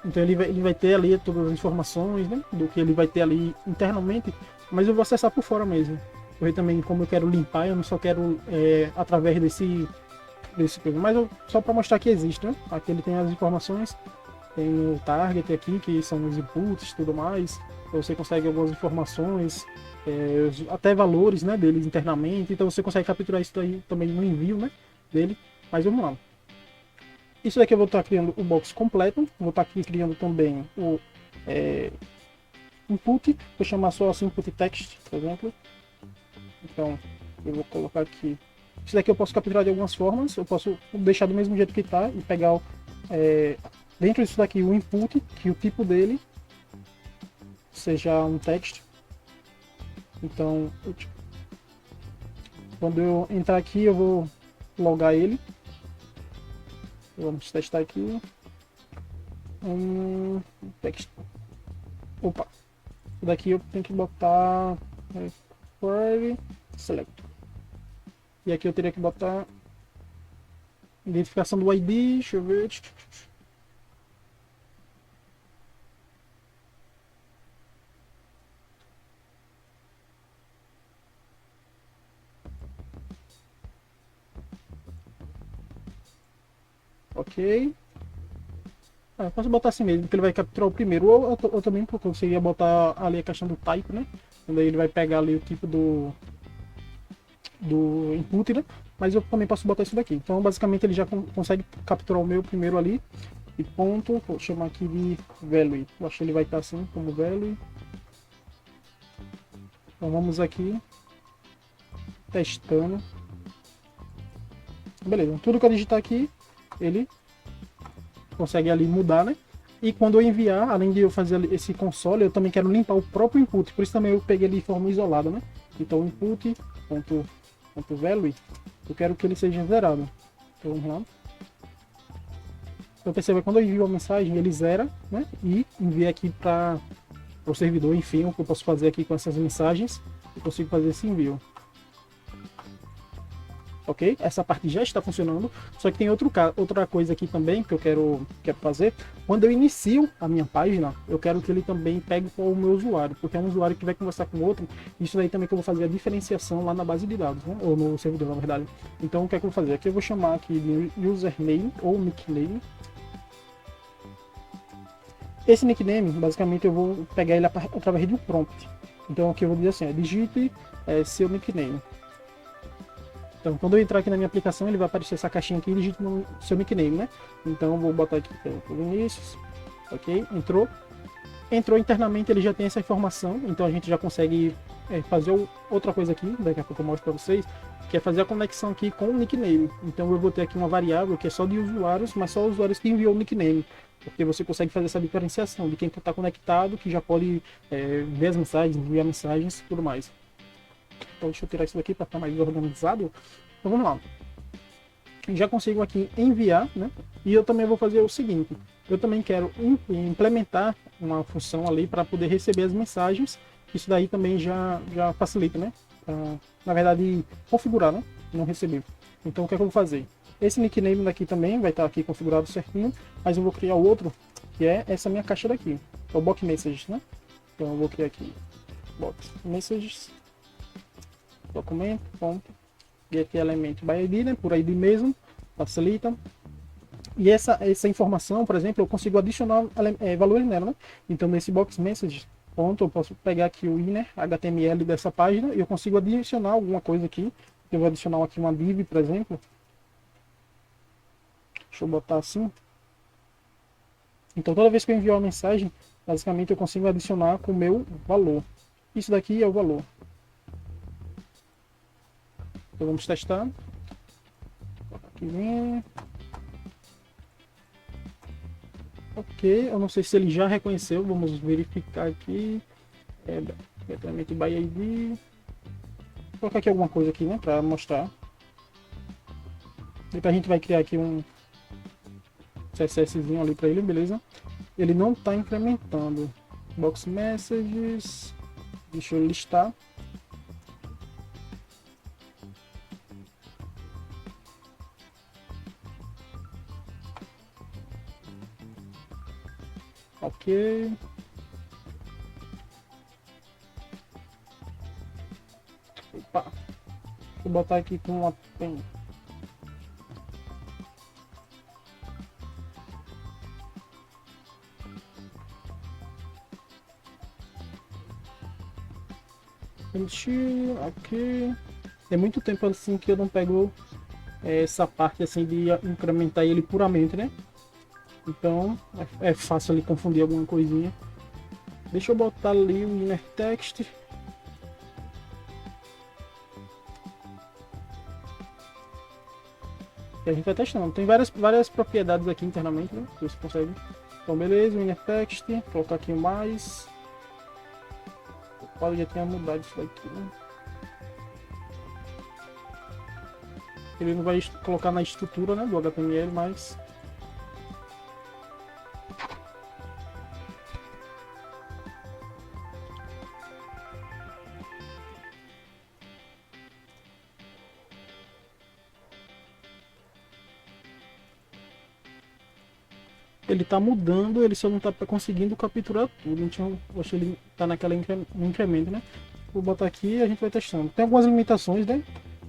Então ele vai ter ali todas as informações, né, do que ele vai ter ali internamente, mas eu vou acessar por fora mesmo. Porque também, como eu quero limpar, eu não só quero através desse coisa, mas só para mostrar que existe, né? Aqui ele tem as informações, tem o target aqui, que são os inputs e tudo mais. Então você consegue algumas informações, até valores, né, deles internamente. Então você consegue capturar isso daí também no envio, né, dele. Mas vamos lá. Isso daqui eu vou estar criando o box completo. Vou estar aqui criando também o input. Vou chamar só assim input text, por exemplo. Então eu vou colocar aqui. Isso daqui eu posso capturar de algumas formas. Eu posso deixar do mesmo jeito que está e pegar dentro disso daqui o input, que o tipo dele seja um text. Então quando eu entrar aqui eu vou logar ele. Vamos testar aqui. Text. Opa. Daqui eu tenho que botar query select. E aqui eu teria que botar identificação do ID. Deixa eu ver. Ok. Posso botar assim mesmo, porque ele vai capturar o primeiro. Ou eu também conseguiria botar ali a questão do type, né? Daí ele vai pegar ali o tipo do input, né? Mas eu também posso botar isso daqui. Então basicamente ele já consegue capturar o meu primeiro ali. E ponto, vou chamar aqui de value. Eu acho que ele vai estar assim, como value. Então vamos aqui. Testando. Beleza, tudo que eu digitar aqui, ele consegue ali mudar, né? E quando eu enviar, além de eu fazer esse console, eu também quero limpar o próprio input. Por isso também eu peguei ele de forma isolada, né? Então input.value, eu quero que ele seja zerado. Então vamos lá. Então perceba, quando eu envio a mensagem, ele zera, né? E envia aqui para o servidor. Enfim, o que eu posso fazer aqui com essas mensagens, eu consigo fazer esse envio. ok? Essa parte já está funcionando, só que tem outra coisa aqui também que eu quero fazer. Quando eu inicio a minha página, eu quero que ele também pegue com o meu usuário, porque é um usuário que vai conversar com o outro. Isso daí também que eu vou fazer a diferenciação lá na base de dados, né? Ou no servidor, na verdade. Então o que é que eu vou fazer? Aqui eu vou chamar aqui de username ou nickname. Esse nickname, basicamente, eu vou pegar ele através de um prompt. Então aqui eu vou dizer assim, digite seu nickname. Então quando eu entrar aqui na minha aplicação, ele vai aparecer essa caixinha aqui, digite no seu nickname, né? Então eu vou botar aqui o Vinícius, ok? Entrou internamente, ele já tem essa informação, então a gente já consegue fazer outra coisa aqui, daqui a pouco eu mostro para vocês, que é fazer a conexão aqui com o nickname. Então eu vou ter aqui uma variável que é só de usuários, mas só usuários que enviou o nickname, porque você consegue fazer essa diferenciação de quem está conectado, que já pode ver as mensagens, enviar mensagens e tudo mais. Então deixa eu tirar isso daqui para ficar mais organizado. Então vamos lá. Já consigo aqui enviar, né? E eu também vou fazer o seguinte, eu também quero implementar uma função ali para poder receber as mensagens. Isso daí também já facilita, né? Na verdade, configurar, né? Não receber. Então o que é que eu vou fazer? Esse nickname daqui também vai estar aqui configurado certinho, mas eu vou criar outro, que é essa minha caixa daqui, é o box messages, né? Então eu vou criar aqui box messages, documento, ponto, get element by ID, né? Por ID mesmo, facilita. E essa informação, por exemplo, eu consigo adicionar valores nela, né? Então nesse box message, ponto, eu posso pegar aqui o inner HTML dessa página e eu consigo adicionar alguma coisa aqui. Eu vou adicionar aqui uma div, por exemplo. Deixa eu botar assim. Então toda vez que eu enviar uma mensagem, basicamente eu consigo adicionar com o meu valor. Isso daqui é o valor. Então vamos testar. Aqui vem. Ok, eu não sei se ele já reconheceu, vamos verificar aqui. Diretamente by ID. Vou colocar aqui alguma coisa aqui, né, para mostrar. Depois a gente vai criar aqui um CSSzinho ali para ele, beleza? Ele não está incrementando. Box messages. Deixa eu listar. Ok. Opa. Vou botar aqui com uma pen. Ok. Tem muito tempo assim que eu não pego essa parte assim de incrementar ele puramente, né? Então é fácil ali confundir alguma coisinha. Deixa eu botar ali o inner text. E a gente vai testando. Tem várias propriedades aqui internamente, né? Que você consegue. Então beleza, o inner text. Colocar aqui mais. Eu já tinha mudado isso daqui, né? Ele não vai colocar na estrutura, né, do HTML, mas ele tá mudando, ele só não tá conseguindo capturar tudo. Então eu acho que ele tá naquela incremento, né? Vou botar aqui e a gente vai testando. Tem algumas limitações, né?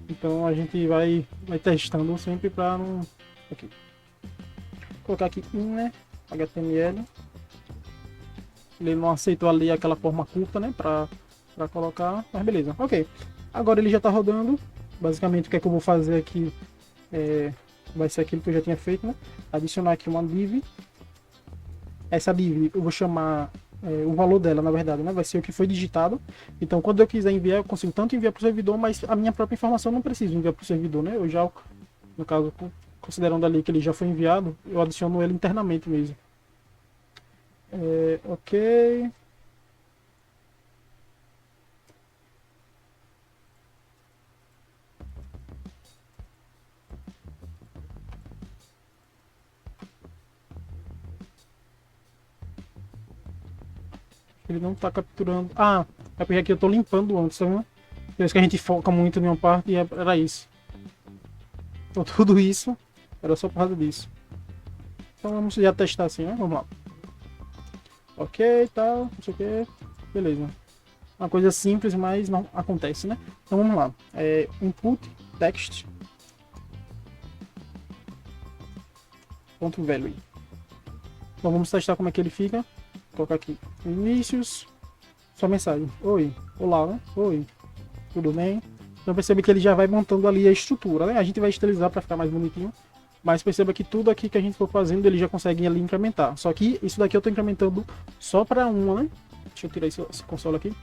Então a gente vai testando sempre para não. Aqui. Vou colocar aqui inner HTML. Ele não aceitou ali aquela forma curta, né? Para colocar, mas beleza. Ok. Agora ele já está rodando. Basicamente o que é que eu vou fazer aqui vai ser aquilo que eu já tinha feito, né? Adicionar aqui uma div. Essa div eu vou chamar o valor dela, na verdade, né? Vai ser o que foi digitado. Então, quando eu quiser enviar, eu consigo tanto enviar para o servidor, mas a minha própria informação eu não preciso enviar para o servidor, né? Eu já, no caso, considerando ali que ele já foi enviado, eu adiciono ele internamente mesmo. Ok. Ele não está capturando. Ah, é porque aqui eu estou limpando antes, tá vendo? Por isso que a gente foca muito em uma parte e era isso. Então tudo isso era só por causa disso. Então vamos já testar assim, né? Vamos lá. Ok, tal, não sei o que. Beleza. Uma coisa simples, mas não acontece, né? Então vamos lá. Input text ponto value. Então vamos testar como é que ele fica. Vou colocar aqui Vinícius. Sua mensagem. Oi. Olá, né? Oi. Tudo bem? Então percebe que ele já vai montando ali a estrutura, né? A gente vai estilizar para ficar mais bonitinho. Mas perceba que tudo aqui que a gente for fazendo, ele já consegue ali incrementar. Só que isso daqui eu estou incrementando só para uma, né? Deixa eu tirar esse console aqui.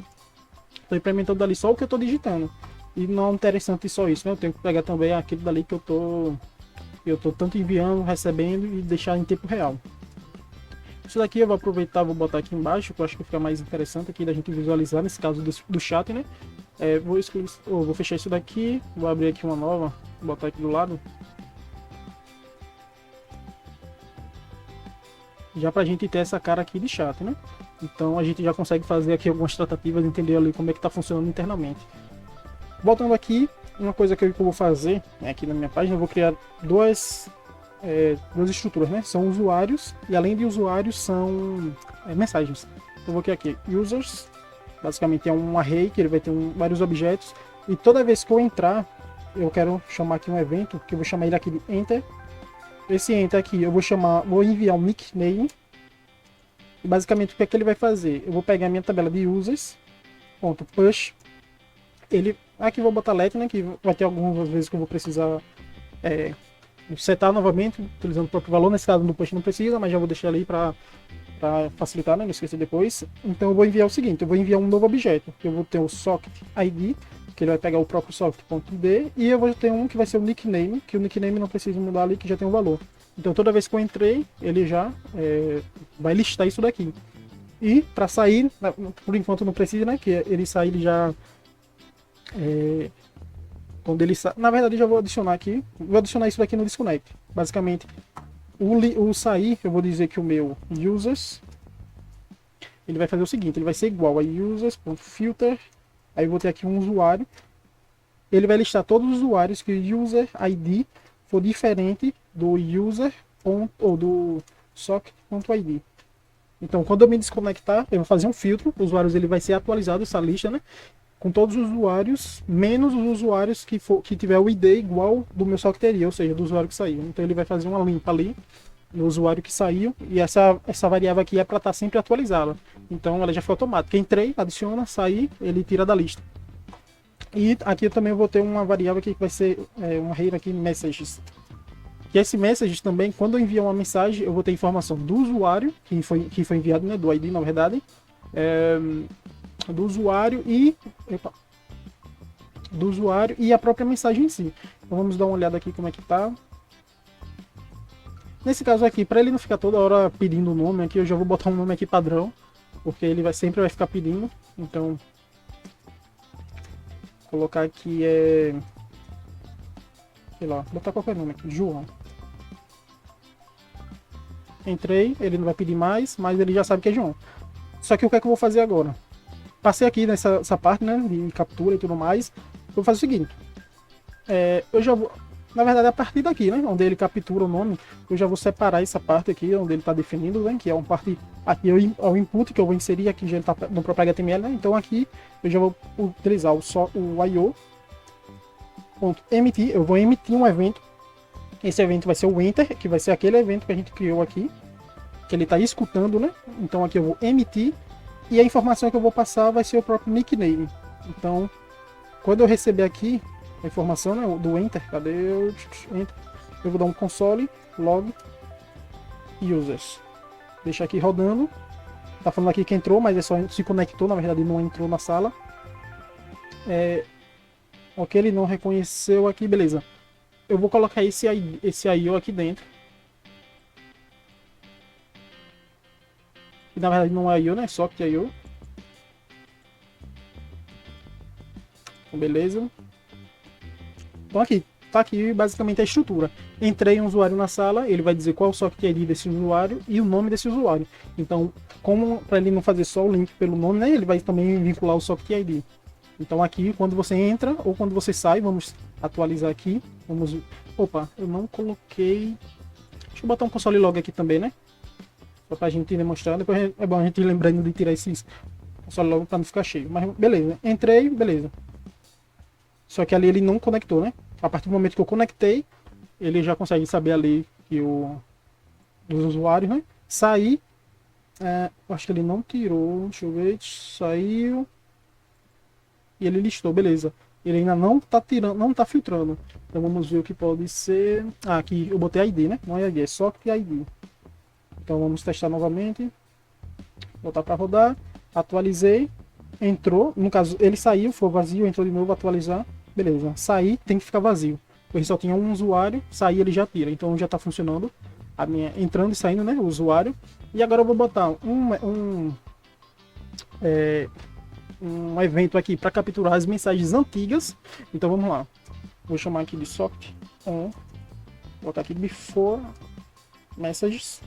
Estou implementando ali só o que eu estou digitando. E não é interessante só isso, né? Eu tenho que pegar também aquele dali que eu tô tanto enviando, recebendo e deixar em tempo real. Isso daqui eu vou aproveitar, vou botar aqui embaixo, que eu acho que fica mais interessante aqui da gente visualizar, nesse caso do chat, né? Vou fechar isso daqui, vou abrir aqui uma nova, vou botar aqui do lado. Já pra gente ter essa cara aqui de chat, né? Então a gente já consegue fazer aqui algumas tratativas, entender ali como é que tá funcionando internamente. Voltando aqui, uma coisa que eu vou fazer aqui na minha página, eu vou criar duas estruturas, né? São usuários e além de usuários são mensagens. Eu vou criar aqui users, basicamente é um array que ele vai ter vários objetos e toda vez que eu entrar, eu quero chamar aqui um evento, que eu vou chamar ele aqui de enter. Esse enter aqui eu vou enviar um nickname. E basicamente o que é que ele vai fazer? Eu vou pegar a minha tabela de users, .push. Aqui eu vou botar let, né? Que vai ter algumas vezes que eu vou precisar setar novamente, utilizando o próprio valor. Nesse caso no push não precisa, mas já vou deixar ali para facilitar, né? Não esquecer depois. Então eu vou enviar o seguinte, eu vou enviar um novo objeto. Eu vou ter o socket ID, que ele vai pegar o próprio socket.d, e eu vou ter um que vai ser o nickname, que o nickname não precisa mudar ali, que já tem um valor. Então toda vez que eu entrei, ele já vai listar isso daqui. E para sair, por enquanto não precisa, né? Que ele sair, ele já... quando ele sai... Na verdade já vou adicionar aqui, vou adicionar isso daqui no disconnect. Basicamente, o sair, eu vou dizer que o meu users, ele vai fazer o seguinte, ele vai ser igual a users.filter. Aí eu vou ter aqui um usuário. Ele vai listar todos os usuários que o user ID for diferente do user ou do socket.id. Então, quando eu me desconectar, eu vou fazer um filtro. Os usuários ele vai ser atualizado essa lista, né? Com todos os usuários, menos os usuários que tiver o ID igual do meu socket ID, ou seja, do usuário que saiu. Então ele vai fazer uma limpa ali no usuário que saiu, e essa variável aqui é para estar sempre atualizada. Então ela já foi automática. Entrei, adiciona, sair, ele tira da lista. E aqui eu também vou ter uma variável aqui que vai ser uma array aqui messages. Que esse messages também, quando eu enviar uma mensagem, eu vou ter informação do usuário que foi enviado, né, do ID na verdade, do usuário e a própria mensagem em si. Então vamos dar uma olhada aqui como é que tá. Nesse caso aqui, para ele não ficar toda hora pedindo o nome aqui, eu já vou botar um nome aqui padrão, porque ele sempre vai ficar pedindo. Então, vou colocar aqui sei lá, botar qualquer nome aqui, João. Entrei, ele não vai pedir mais, mas ele já sabe que é João. Só que o que é que eu vou fazer agora? Passei aqui nessa parte, né, de captura e tudo mais. Eu vou fazer o seguinte. Eu já vou... Na verdade, a partir daqui, né, onde ele captura o nome, eu já vou separar essa parte aqui, onde ele está definindo, né, que é uma parte... Aqui é o input que eu vou inserir, aqui já ele está no próprio HTML, né, então aqui eu já vou utilizar o io.emitir, eu vou emitir um evento. Esse evento vai ser o enter, que vai ser aquele evento que a gente criou aqui, que ele está escutando, né, então aqui eu vou emitir, e a informação que eu vou passar vai ser o próprio nickname. Então, quando eu receber aqui a informação, né, do enter, cadê o enter? Eu vou dar um console log users. Deixar aqui rodando. Tá falando aqui que entrou, mas é só se conectou, na verdade não entrou na sala. Ok, ele não reconheceu aqui, beleza. Eu vou colocar esse IO aqui dentro. Que na verdade não é IO, né? Só que é IO. Beleza. Então aqui, tá aqui basicamente a estrutura. Entrei um usuário na sala, ele vai dizer qual é o socket ID desse usuário e o nome desse usuário. Então, como para ele não fazer só o link pelo nome, né, ele vai também vincular o socket ID. Então aqui, quando você entra ou quando você sai, vamos atualizar aqui. Vamos... Opa, eu não coloquei... Deixa eu botar um console log aqui também, né? Só pra gente demonstrar. Depois é bom a gente ir lembrando de tirar esses console log pra não ficar cheio. Mas beleza, entrei, beleza. Só que ali ele não conectou, né? A partir do momento que eu conectei, ele já consegue saber ali que o dos usuários, né? Sair. Eu acho que ele não tirou. Deixa eu ver. Saiu. E ele listou, beleza. Ele ainda não tá tirando, não tá filtrando. Então vamos ver o que pode ser. Aqui eu botei ID, né? Não é ID, é só que ID. Então vamos testar novamente. Botar para rodar. Atualizei. Entrou. No caso, ele saiu, foi vazio, entrou de novo, atualizar. Beleza. Sair tem que ficar vazio. Porque só tinha um usuário, sair ele já tira. Então já tá funcionando. A minha entrando e saindo, né? O usuário. E agora eu vou botar um evento aqui para capturar as mensagens antigas. Então vamos lá. Vou chamar aqui de socket on. Vou botar aqui before messages.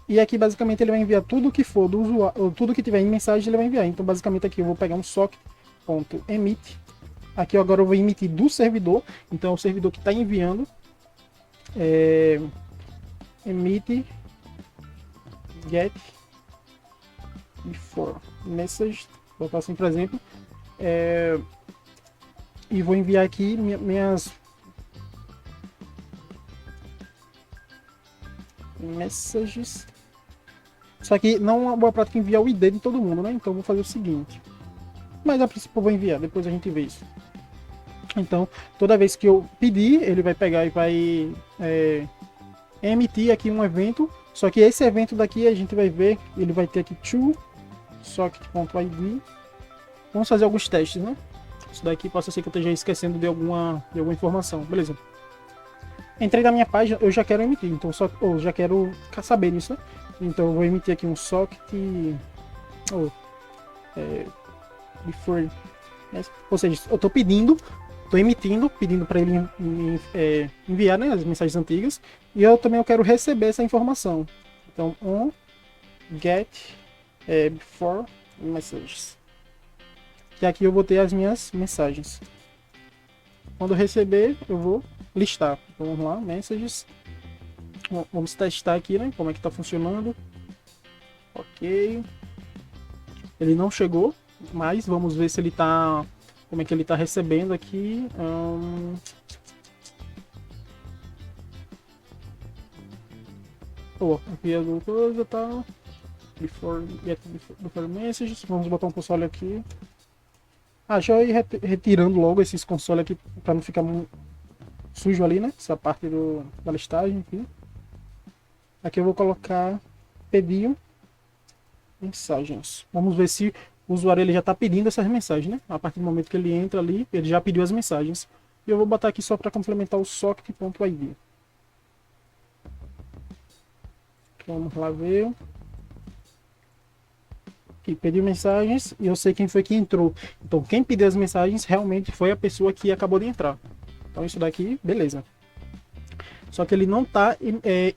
E aqui basicamente ele vai enviar tudo que for do usuário, tudo que tiver em mensagem ele vai enviar. Então basicamente aqui eu vou pegar um socket.emit. Aqui agora eu vou emitir do servidor. Então é o servidor que está enviando. Emite get before message. Vou botar assim, por exemplo. E vou enviar aqui minhas messages. Só que não é uma boa prática enviar o ID de todo mundo, né? Então eu vou fazer o seguinte. Mas a princípio eu vou enviar, depois a gente vê isso. Então, toda vez que eu pedir, ele vai pegar e vai emitir aqui um evento. Só que esse evento daqui a gente vai ver, ele vai ter aqui to socket.id. Vamos fazer alguns testes, né? Isso daqui pode ser que eu esteja esquecendo de alguma informação. Beleza. Entrei na minha página, eu já quero emitir, então eu já quero saber disso, né? Então eu vou emitir aqui um socket before, ou seja, eu estou emitindo, pedindo para ele enviar, né, as mensagens antigas, e eu também quero receber essa informação. Então on get before messages. E aqui eu vou ter as minhas mensagens. Quando eu receber, eu vou listar. Então vamos lá, messages. Vamos testar aqui, né, como é que está funcionando. Ok. Ele não chegou, mas vamos ver se ele tá, como é que ele está recebendo aqui. Aqui a coisa tá. Before messages. Vamos botar um console aqui. Deixa eu ir retirando logo esses consoles aqui para não ficar sujo ali, né? Essa parte da listagem aqui. Aqui eu vou colocar pedir mensagens. Vamos ver se o usuário ele já está pedindo essas mensagens, né? A partir do momento que ele entra ali, ele já pediu as mensagens. E eu vou botar aqui só para complementar o socket.id. Vamos lá ver. Aqui, pediu mensagens e eu sei quem foi que entrou. Então quem pediu as mensagens realmente foi a pessoa que acabou de entrar. Então isso daqui, beleza. Só que ele não está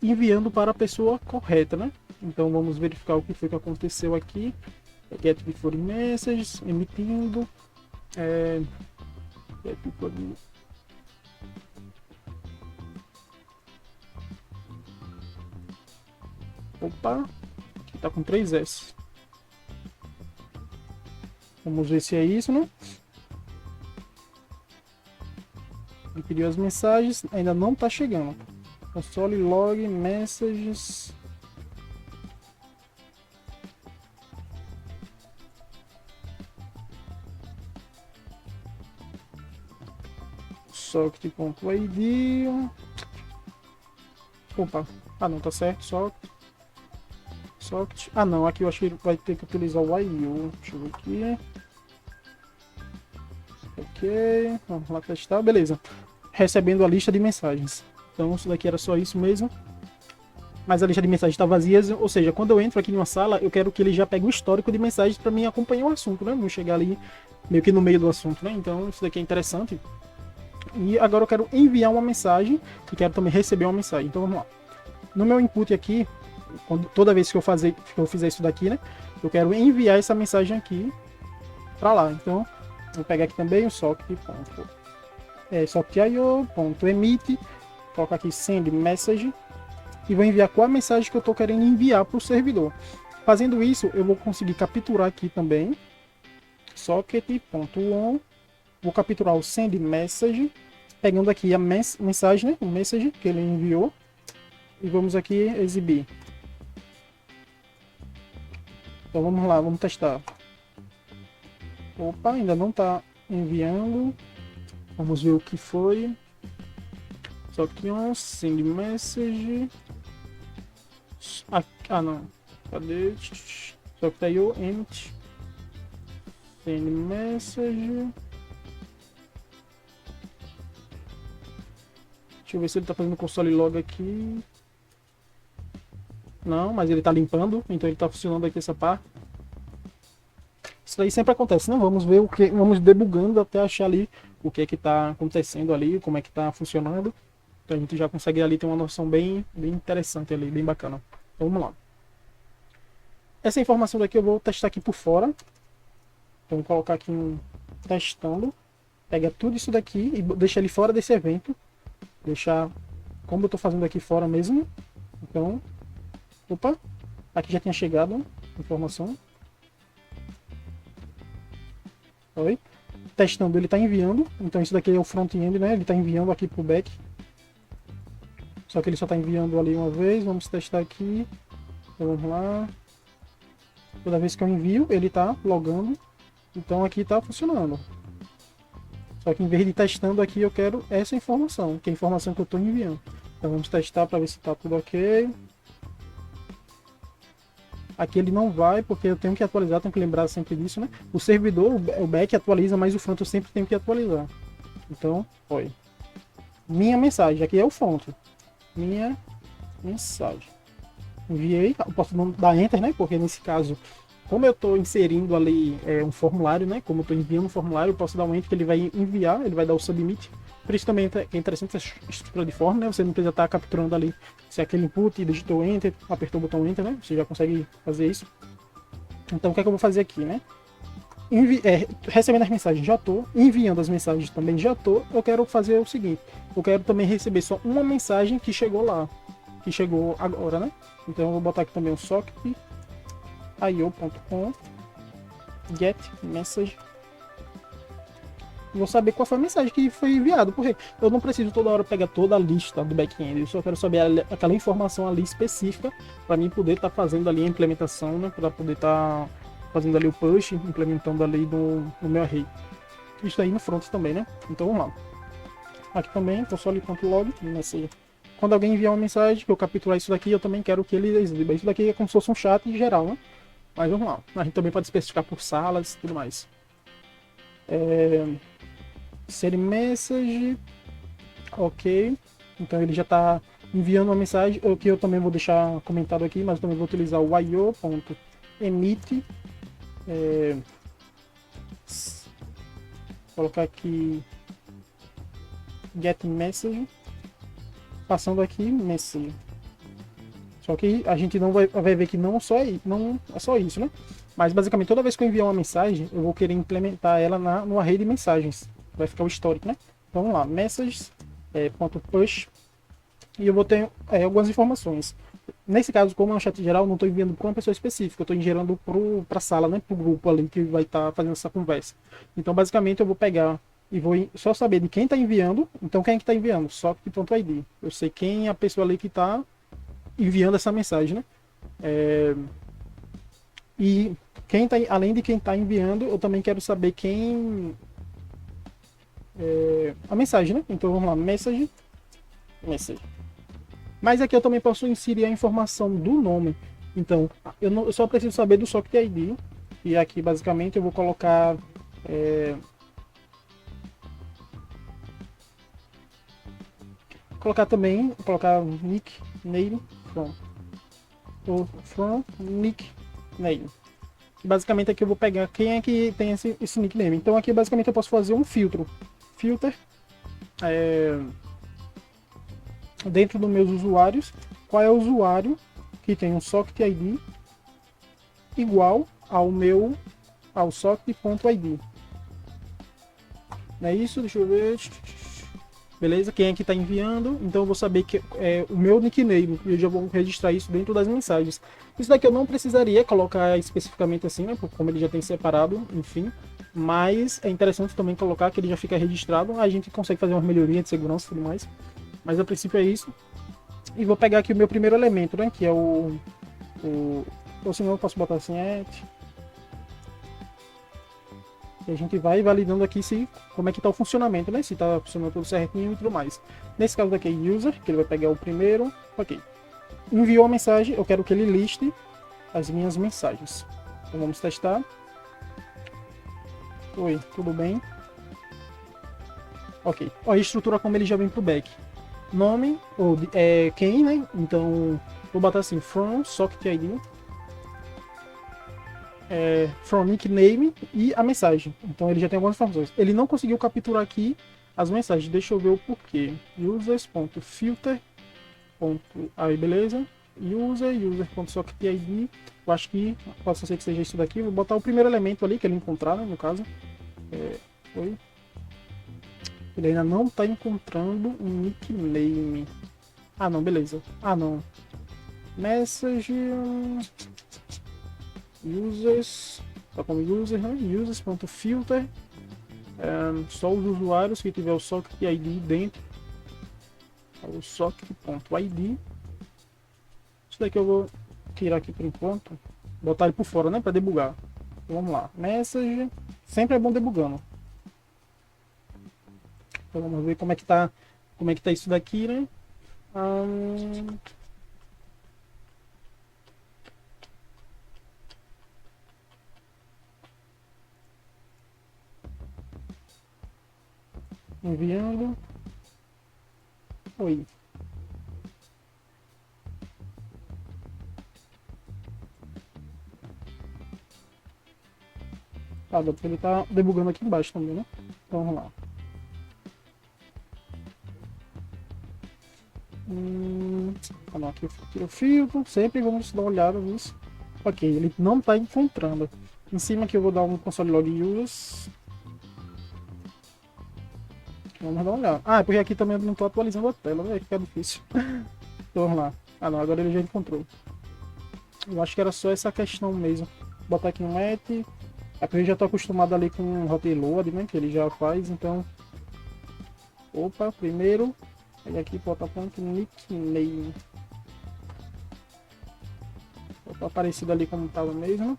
enviando para a pessoa correta, né? Então vamos verificar o que foi que aconteceu aqui. Get before messages, emitindo. Get before... Opa, aqui tá com 3S. Vamos ver se é isso, né? Ele pediu as mensagens, ainda não está chegando. Console log messages. Socket.id. Opa, não, tá certo. Socket. Não, aqui eu acho que ele vai ter que utilizar o IO. Deixa eu ver aqui. Ok, vamos lá testar, beleza. Recebendo a lista de mensagens. Então isso daqui era só isso mesmo. Mas a lista de mensagens está vazia, ou seja, quando eu entro aqui numa sala, eu quero que ele já pegue o histórico de mensagens para mim acompanhar o assunto, né? Não chegar ali meio que no meio do assunto, né? Então isso daqui é interessante. E agora eu quero enviar uma mensagem e quero também receber uma mensagem. Então vamos lá. No meu input aqui, toda vez que eu fizer isso daqui, né? Eu quero enviar essa mensagem aqui para lá. Então Vou pegar aqui também o socket.io.emit, colocar aqui send message e vou enviar qual a mensagem que eu estou querendo enviar para o servidor. Fazendo isso, eu vou conseguir capturar aqui também socket.on, vou capturar o send message, pegando aqui a mensagem, né, o message que ele enviou, e vamos aqui exibir. Então vamos lá, vamos testar. Opa, ainda não está enviando. Vamos ver o que foi. Só que um send message. Ah não. Cadê? Só que tá aí o empty. Send message. Deixa eu ver se ele tá fazendo console log aqui. Não, mas ele tá limpando, então ele tá funcionando aqui essa parte. Isso aí sempre acontece, né? Vamos ver o que, vamos debugando até achar ali o que é que tá acontecendo ali, como é que tá funcionando. Então a gente já consegue ali ter uma noção bem interessante ali, bem bacana. Então vamos lá. Essa informação daqui eu vou testar aqui por fora. Então vou colocar aqui um testando. Pega tudo isso daqui e deixa ele fora desse evento. Deixar como eu tô fazendo aqui fora mesmo. Então, opa, aqui já tinha chegado a informação. Oi. Testando, ele está enviando. Então isso daqui é o front-end, né? Ele está enviando aqui para o back. Só que ele só está enviando ali uma vez. Vamos testar aqui. Então, vamos lá. Toda vez que eu envio, ele está logando. Então aqui está funcionando. Só que em vez de testando aqui, eu quero essa informação, que é a informação que eu estou enviando. Então vamos testar para ver se está tudo ok. Aqui ele não vai, porque eu tenho que atualizar, tenho que lembrar sempre disso, né? O servidor, o back atualiza, mas o front eu sempre tenho que atualizar. Então, foi. Minha mensagem, aqui é o front. Minha mensagem. Enviei, eu posso dar enter, né? Porque nesse caso, como eu estou inserindo ali um formulário, né? Como eu estou enviando um formulário, eu posso dar um enter que ele vai enviar, ele vai dar o submit. Por isso também é interessante essa estrutura de forma, né? Você não precisa estar capturando ali se é aquele input, digitou enter, apertou o botão enter, né? Você já consegue fazer isso. Então o que é que eu vou fazer aqui, né? Recebendo as mensagens já estou, enviando as mensagens também já estou. Eu quero fazer o seguinte, eu quero também receber só uma mensagem que chegou lá, que chegou agora, né? Então eu vou botar aqui também o socket io.com get message. Vou saber qual foi a mensagem que foi enviada, porque eu não preciso toda hora pegar toda a lista do back-end, eu só quero saber aquela informação ali específica para mim poder estar fazendo ali a implementação, né, para poder estar fazendo ali o push, implementando ali no meu array. Isso aí no front também, né? Então vamos lá. Aqui também, console.log, quando alguém enviar uma mensagem, que eu capturar isso daqui, eu também quero que ele exiba. Isso daqui é como se fosse um chat em geral, né? Mas vamos lá. A gente também pode especificar por salas e tudo mais. Send message. Ok. Então ele já está enviando uma mensagem. O que eu também vou deixar comentado aqui, mas eu também vou utilizar o io.emit. Colocar aqui get message. Passando aqui message. Só que a gente não vai ver que não é só isso, né? Mas basicamente toda vez que eu enviar uma mensagem, eu vou querer implementar ela no array de mensagens. Vai ficar o histórico, né? Então vamos lá, messages, .push, e eu vou ter algumas informações. Nesse caso, como é um chat geral, eu não estou enviando para uma pessoa específica, eu estou enviando para a sala, né? Para o grupo ali que vai estar fazendo essa conversa. Então basicamente eu vou pegar e vou só saber de quem está enviando. Então quem é que está enviando? Socket.id. Eu sei quem é a pessoa ali que está enviando essa mensagem, né? E além de quem está enviando, eu também quero saber quem a mensagem, né? Então vamos lá, message. Mas aqui eu também posso inserir a informação do nome. Então eu só preciso saber do socket ID. E aqui basicamente eu vou colocar nickname from nickname. Basicamente aqui eu vou pegar quem é que tem esse nickname. Então aqui basicamente eu posso fazer um filter dentro dos meus usuários. Qual é o usuário que tem um socket ID igual ao socket.id. Não é isso? Deixa eu ver. Beleza? Quem é que está enviando? Então eu vou saber que é o meu nickname. E eu já vou registrar isso dentro das mensagens. Isso daqui eu não precisaria colocar especificamente assim, né? Como ele já tem separado, enfim. Mas é interessante também colocar que ele já fica registrado. A gente consegue fazer uma melhoria de segurança e tudo mais. Mas a princípio é isso. E vou pegar aqui o meu primeiro elemento, né? Que é ou senão eu posso botar assim, e a gente vai validando aqui como é que está o funcionamento, né? Se está funcionando tudo certinho e tudo mais. Nesse caso daqui é user, que ele vai pegar o primeiro. Ok. Enviou a mensagem, eu quero que ele liste as minhas mensagens. Então vamos testar. Oi, tudo bem? Ok. Ó, a estrutura como ele já vem pro back. Nome, ou quem, né? Então vou botar assim, from socket ID. From nickname e a mensagem. Então ele já tem algumas informações. Ele não conseguiu capturar aqui as mensagens. Deixa eu ver o porquê. Users.filter. Aí beleza. User.socketID. Eu acho que pode ser que seja isso daqui. Vou botar o primeiro elemento ali que ele encontrar, né, no caso. Oi. Ele ainda não está encontrando um nickname. Ah não, beleza. Ah não. Message. Users, tá como user, né? Users.filter, só os usuários que tiver o socket ID dentro, o socket.id. Isso daqui eu vou tirar aqui por enquanto, botar ele por fora, né, para debugar. Então, vamos lá, message, sempre é bom debugando. Então vamos ver como é que tá isso daqui, né? Enviando. Oi. Tá, ele tá debugando aqui embaixo também, né? Então vamos lá. Não, aqui eu filtro, sempre vamos dar uma olhada nisso. Ok, ele não está encontrando. Em cima aqui eu vou dar um console log users. Vamos dar uma olhada. Ah, é porque aqui também eu não estou atualizando a tela, né? Fica difícil. Então vamos lá. Ah não, agora ele já encontrou. Eu acho que era só essa questão mesmo. Vou botar aqui um at. É porque eu já estou acostumado ali com o hot load, né? Que ele já faz, então. Opa, primeiro. Aí aqui botar ponto nickname. Tá parecido ali como estava mesmo.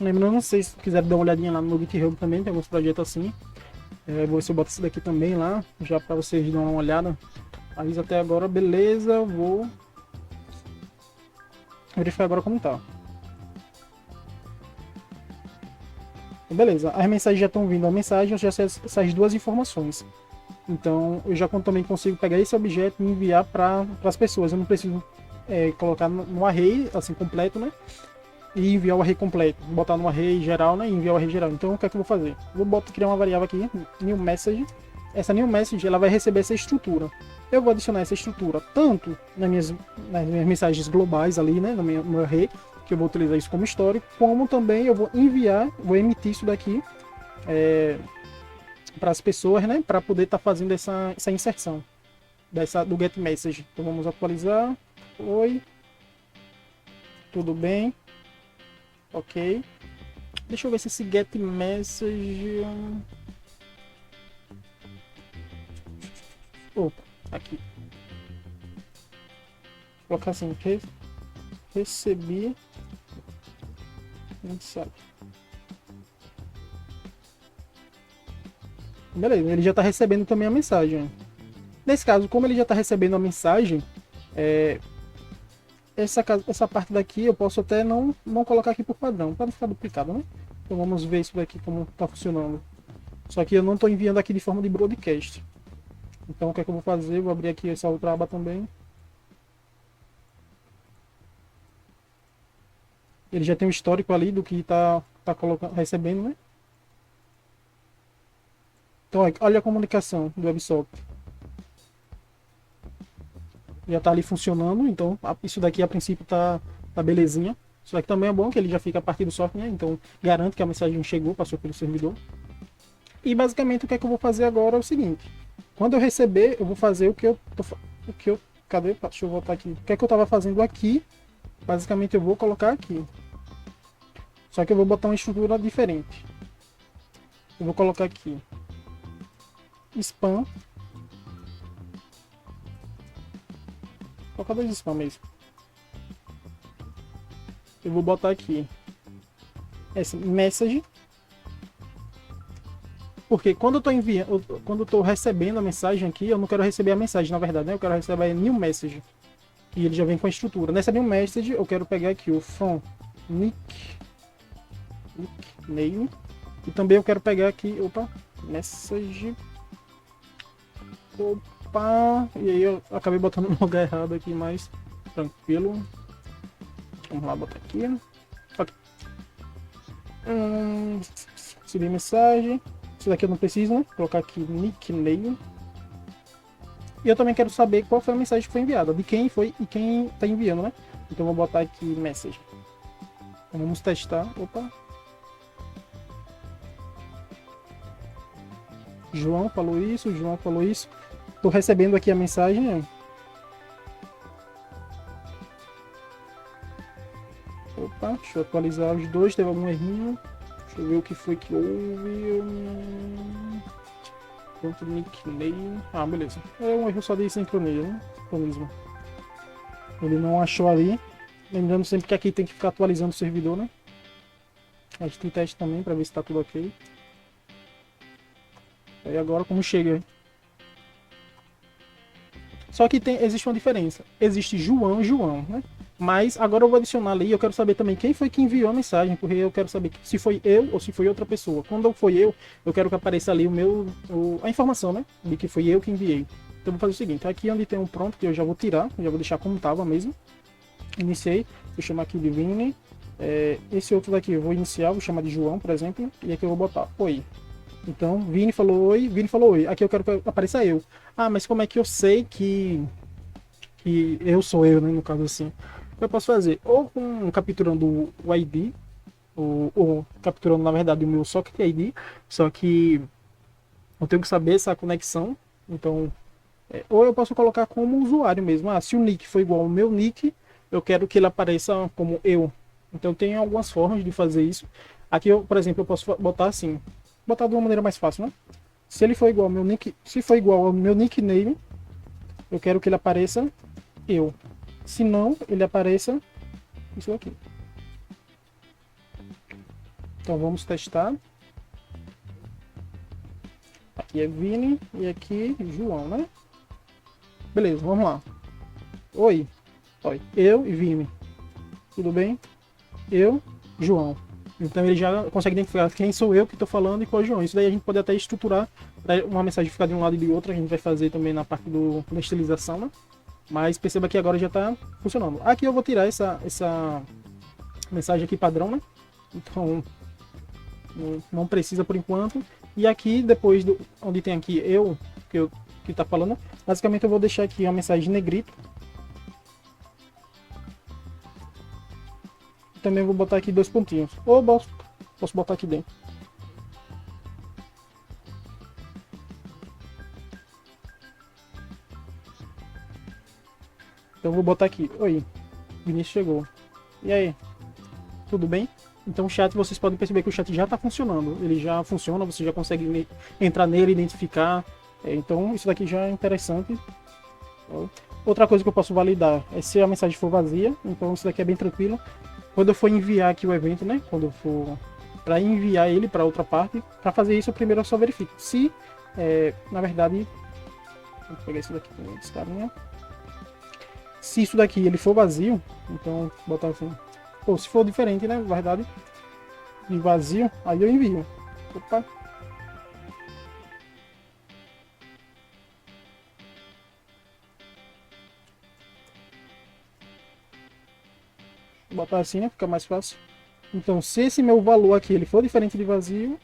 Lembrando, não sei se quiser dar uma olhadinha lá no meu GitHub também, tem alguns projetos assim. Vou ver se eu boto esse daqui também lá, já para vocês darem uma olhada. Avisa até agora, beleza, vou verificar agora como tá. Beleza, as mensagens já estão vindo, a mensagem eu já sei essas duas informações. Então eu já também consigo pegar esse objeto e enviar para as pessoas. Eu não preciso colocar no array assim completo, né? E enviar o array completo, botar no array geral, né? E enviar o array geral. Então o que é que eu vou fazer? Vou criar uma variável aqui, new message. Essa new message ela vai receber essa estrutura. Eu vou adicionar essa estrutura tanto nas minhas mensagens globais ali, né? No meu array, que eu vou utilizar isso como histórico, como também eu vou enviar, vou emitir isso daqui para as pessoas, né? Para poder estar fazendo essa inserção do get message. Então vamos atualizar. Oi, tudo bem? Ok. Deixa eu ver se esse get message. Opa, aqui. Vou colocar assim, recebi mensagem. Beleza, ele já está recebendo também a mensagem. Nesse caso, como ele já está recebendo a mensagem, essa parte daqui eu posso até não colocar aqui por padrão, para não ficar duplicado, né? Então vamos ver isso daqui como está funcionando. Só que eu não estou enviando aqui de forma de broadcast. Então o que é que eu vou fazer? Vou abrir aqui essa outra aba também. Ele já tem um histórico ali do que está recebendo, né? Então olha a comunicação do WebSocket. Já está ali funcionando, então isso daqui a princípio tá belezinha. Isso aqui também é bom, que ele já fica a partir do software, né? Então garante que a mensagem chegou, passou pelo servidor. E basicamente o que é que eu vou fazer agora é o seguinte. Quando eu receber, eu vou fazer cadê? Deixa eu voltar aqui. O que é que eu estava fazendo aqui? Basicamente eu vou colocar aqui. Só que eu vou botar uma estrutura diferente. Eu vou colocar aqui spam. Vou colocar 2 spam mesmo. Eu vou botar aqui essa message. Porque quando eu tô enviando, quando eu tô recebendo a mensagem aqui, eu não quero receber a mensagem, na verdade, né? Eu quero receber a new message. E ele já vem com a estrutura. Nessa new message, eu quero pegar aqui o from nickname. E também eu quero pegar aqui, message. E aí eu acabei botando no lugar errado aqui, mas tranquilo. Vamos lá, botar aqui. Ok. Subir mensagem. Isso daqui eu não preciso, né? Vou colocar aqui nickname. E eu também quero saber qual foi a mensagem que foi enviada, de quem foi e quem está enviando, né? Então eu vou botar aqui message. Então, vamos testar. João falou isso, João falou isso. Estou recebendo aqui a mensagem, né? Deixa eu atualizar os dois, teve algum errinho. Deixa eu ver o que foi que houve. Ponto nickname. Beleza. É um erro só de sincronia, né? Sincronismo. Ele não achou ali. Lembrando sempre que aqui tem que ficar atualizando o servidor, né? A gente tem teste também para ver se está tudo ok. E agora como chega? Só que existe uma diferença. Existe João, né? Mas agora eu vou adicionar ali, eu quero saber também quem foi que enviou a mensagem, porque eu quero saber se foi eu ou se foi outra pessoa. Quando foi eu quero que apareça ali a informação, né? De que foi eu que enviei. Então eu vou fazer o seguinte, aqui onde tem um pronto, que eu já vou tirar, já vou deixar como estava mesmo. Iniciei, vou chamar aqui de Vini. Esse outro daqui eu vou iniciar, vou chamar de João, por exemplo, e aqui eu vou botar oi. Então, Vini falou oi. Aqui eu quero que apareça eu. Mas como é que eu sei que eu sou eu, né? No caso assim. Eu posso fazer ou capturando o ID, ou capturando, na verdade, o meu socket ID, só que eu tenho que saber essa conexão. Então, ou eu posso colocar como usuário mesmo. Se o nick for igual ao meu nick, eu quero que ele apareça como eu. Então, tem algumas formas de fazer isso. Aqui, por exemplo, eu posso botar assim. Botar de uma maneira mais fácil, né? Se ele for igual ao meu nick, se for igual ao meu nickname, eu quero que ele apareça eu. Se não, ele apareça isso aqui. Então vamos testar. Aqui é Vini e aqui João, né? Beleza, vamos lá. Oi. Eu e Vini. Tudo bem? Eu, João. Então ele já consegue identificar quem sou eu que estou falando e qual é o João. Isso daí a gente pode até estruturar uma mensagem ficar de um lado e de outro. A gente vai fazer também na parte da estilização, né? Mas perceba que agora já está funcionando. Aqui eu vou tirar essa mensagem aqui padrão, né? Então não precisa por enquanto. E aqui depois onde tem aqui eu que está falando, basicamente eu vou deixar aqui uma mensagem negrito. Também vou botar aqui 2 pontinhos. Ou posso botar aqui dentro. Então vou botar aqui. Oi, Vinícius chegou. E aí? Tudo bem? Então o chat, vocês podem perceber que o chat já está funcionando. Ele já funciona, você já consegue entrar nele, identificar. Então isso daqui já é interessante. Outra coisa que eu posso validar é se a mensagem for vazia. Então isso daqui é bem tranquilo. Quando eu for enviar aqui o evento, né? Quando eu for para enviar ele para outra parte, para fazer isso, eu primeiro só verifico se, na verdade, vou pegar isso daqui também, esse carinha. Se isso daqui ele for vazio, então botar assim, ou se for diferente, né? Na verdade, de vazio, aí eu envio. Opa. Vou botar assim, né? Fica mais fácil. Então, se esse meu valor aqui ele for diferente de vazio,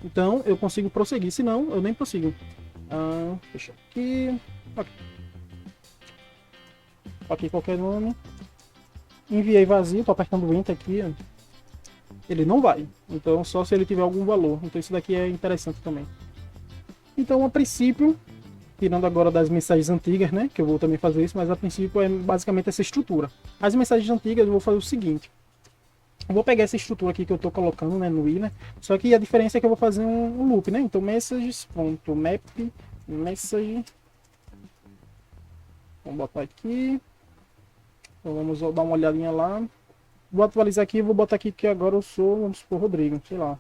então eu consigo prosseguir. Se não, eu nem prossigo. Deixa aqui. Ok, qualquer nome. Enviei vazio, tô apertando o Enter aqui, ó. Ele não vai. Então, só se ele tiver algum valor. Então, isso daqui é interessante também. Então, a princípio, tirando agora das mensagens antigas, né? Que eu vou também fazer isso, mas a princípio é basicamente essa estrutura. As mensagens antigas eu vou fazer o seguinte. Eu vou pegar essa estrutura aqui que eu tô colocando, né, no i, né? Só que a diferença é que eu vou fazer um loop, né? Então, messages.map, message. Vamos botar aqui. Então, vamos dar uma olhadinha lá. Vou atualizar aqui e vou botar aqui que agora eu sou, vamos supor, Rodrigo, sei lá.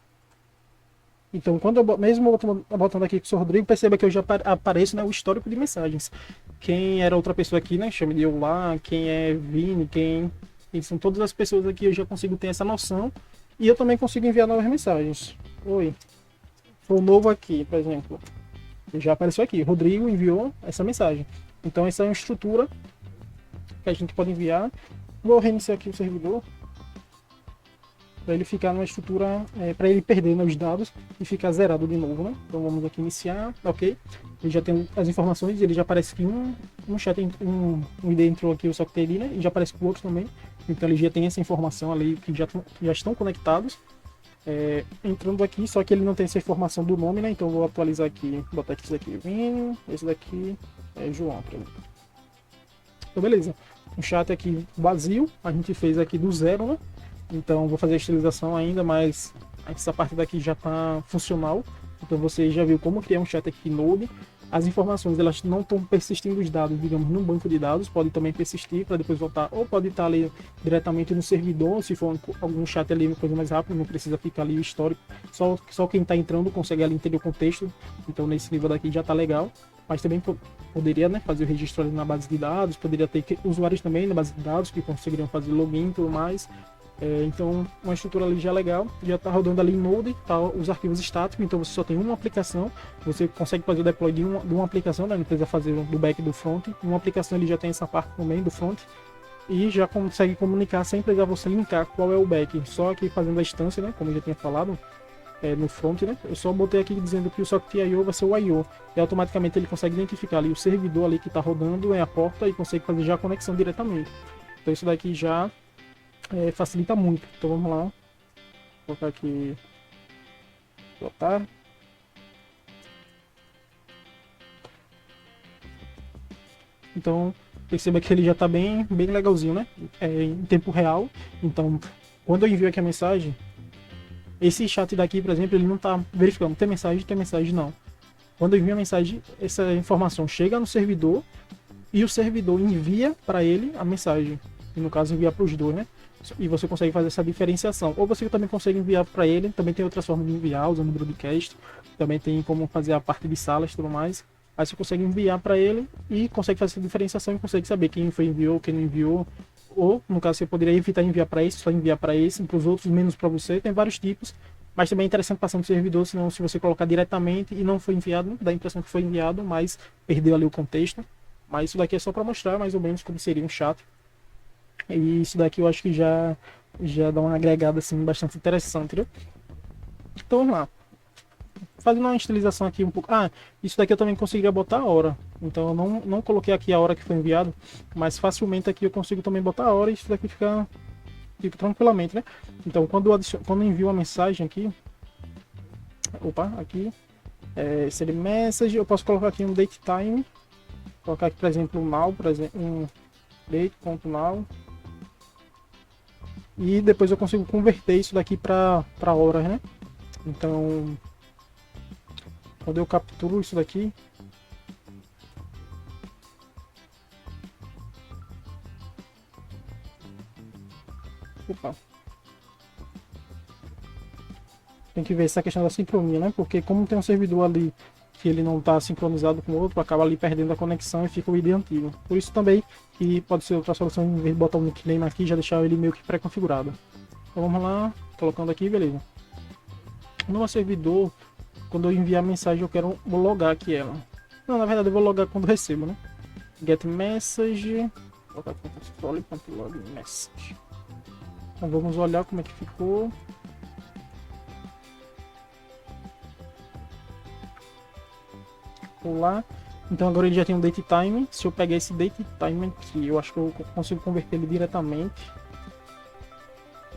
Então, quando eu mesmo botando aqui que sou Rodrigo, perceba que eu já apareço, né, o histórico de mensagens. Quem era outra pessoa aqui, né? Chame de eu lá, quem é Vini, quem são todas as pessoas aqui, eu já consigo ter essa noção. E eu também consigo enviar novas mensagens. Oi. Foi novo aqui, por exemplo. Já apareceu aqui. Rodrigo enviou essa mensagem. Então, essa é uma estrutura que a gente pode enviar. Vou reiniciar aqui o servidor. Para ele ficar numa estrutura, para ele perder, né, os dados e ficar zerado de novo, né? Então vamos aqui iniciar, ok? Ele já tem as informações, ele já aparece que um chat, um ID entrou aqui, o socket ID, né? E já aparece com o outro também. Então ele já tem essa informação ali que já estão conectados. Entrando aqui, só que ele não tem essa informação do nome, né? Então eu vou atualizar aqui, botar aqui esse daqui, Vinho, esse daqui é João, por exemplo. Então beleza. Um chat aqui vazio, a gente fez aqui do zero, né? Então vou fazer a estilização ainda, mas essa parte daqui já está funcional. Então você já viu como criar um chat aqui Node. As informações elas não estão persistindo os dados, digamos, no banco de dados, pode também persistir para depois voltar, ou pode estar ali diretamente no servidor, se for algum chat ali, uma coisa mais rápida, não precisa ficar ali o histórico, só quem está entrando consegue ali entender o contexto. Então nesse nível daqui já está legal, mas também poderia, né, fazer o registro ali na base de dados, poderia ter usuários também na base de dados que conseguiriam fazer login e tudo mais. Então, uma estrutura ali já é legal, já está rodando ali em Node, tá os arquivos estáticos, então você só tem uma aplicação, você consegue fazer o deploy de uma aplicação, né? Não precisa fazer do back e do front. Uma aplicação ele já tem essa parte também do front e já consegue comunicar sem precisar você linkar qual é o back, só aqui fazendo a instância, né? Como eu já tinha falado, no front, né? Eu só botei aqui dizendo que o socket I/O vai ser o I/O e automaticamente ele consegue identificar ali o servidor ali que está rodando, a porta e consegue fazer já a conexão diretamente. Então isso daqui já facilita muito. Então vamos lá, vou colocar aqui, botar. Então perceba que ele já está bem legalzinho, né? Em tempo real. Então quando eu envio aqui a mensagem, esse chat daqui, por exemplo, ele não está verificando tem mensagem não. Quando eu envio a mensagem, essa informação chega no servidor e o servidor envia para ele a mensagem. E no caso envia para os dois, né? E você consegue fazer essa diferenciação. Ou você também consegue enviar para ele, também tem outras formas de enviar, usando o broadcast, também tem como fazer a parte de salas e tudo mais. Aí você consegue enviar para ele e consegue fazer essa diferenciação e consegue saber quem foi enviou, quem não enviou. Ou, no caso, você poderia evitar enviar para esse, só enviar para esse, para os outros, menos para você. Tem vários tipos, mas também é interessante passar no servidor, senão se você colocar diretamente e não foi enviado, dá a impressão que foi enviado, mas perdeu ali o contexto. Mas isso daqui é só para mostrar mais ou menos como seria um chat. E isso daqui eu acho que já dá uma agregada assim bastante interessante, entendeu? Então vamos lá. Fazendo uma estilização aqui um pouco. Isso daqui eu também conseguiria botar a hora. Então eu não coloquei aqui a hora que foi enviado, mas facilmente aqui eu consigo também botar a hora e isso daqui fica tranquilamente, né? Então quando eu envio uma mensagem aqui, aqui seria message, eu posso colocar aqui um date time, colocar aqui por exemplo um now, por exemplo um date.now. E depois eu consigo converter isso daqui para horas, né? Então, quando eu capturo isso daqui, tem que ver essa questão da sincronia, né? Porque como tem um servidor ali que ele não está sincronizado com o outro, acaba ali perdendo a conexão e fica o ID antigo. Por isso também que pode ser outra solução, em vez de botar o nickname aqui, já deixar ele meio que pré-configurado. Então vamos lá, colocando aqui, beleza. No meu servidor, quando eu enviar a mensagem, eu quero logar aqui ela. Não, na verdade eu vou logar quando recebo, né? Get message, colocar aqui controle.log message. Então vamos olhar como é que ficou. Lá. Então agora ele já tem um date time. Se eu pegar esse date time aqui, eu acho que eu consigo converter ele diretamente.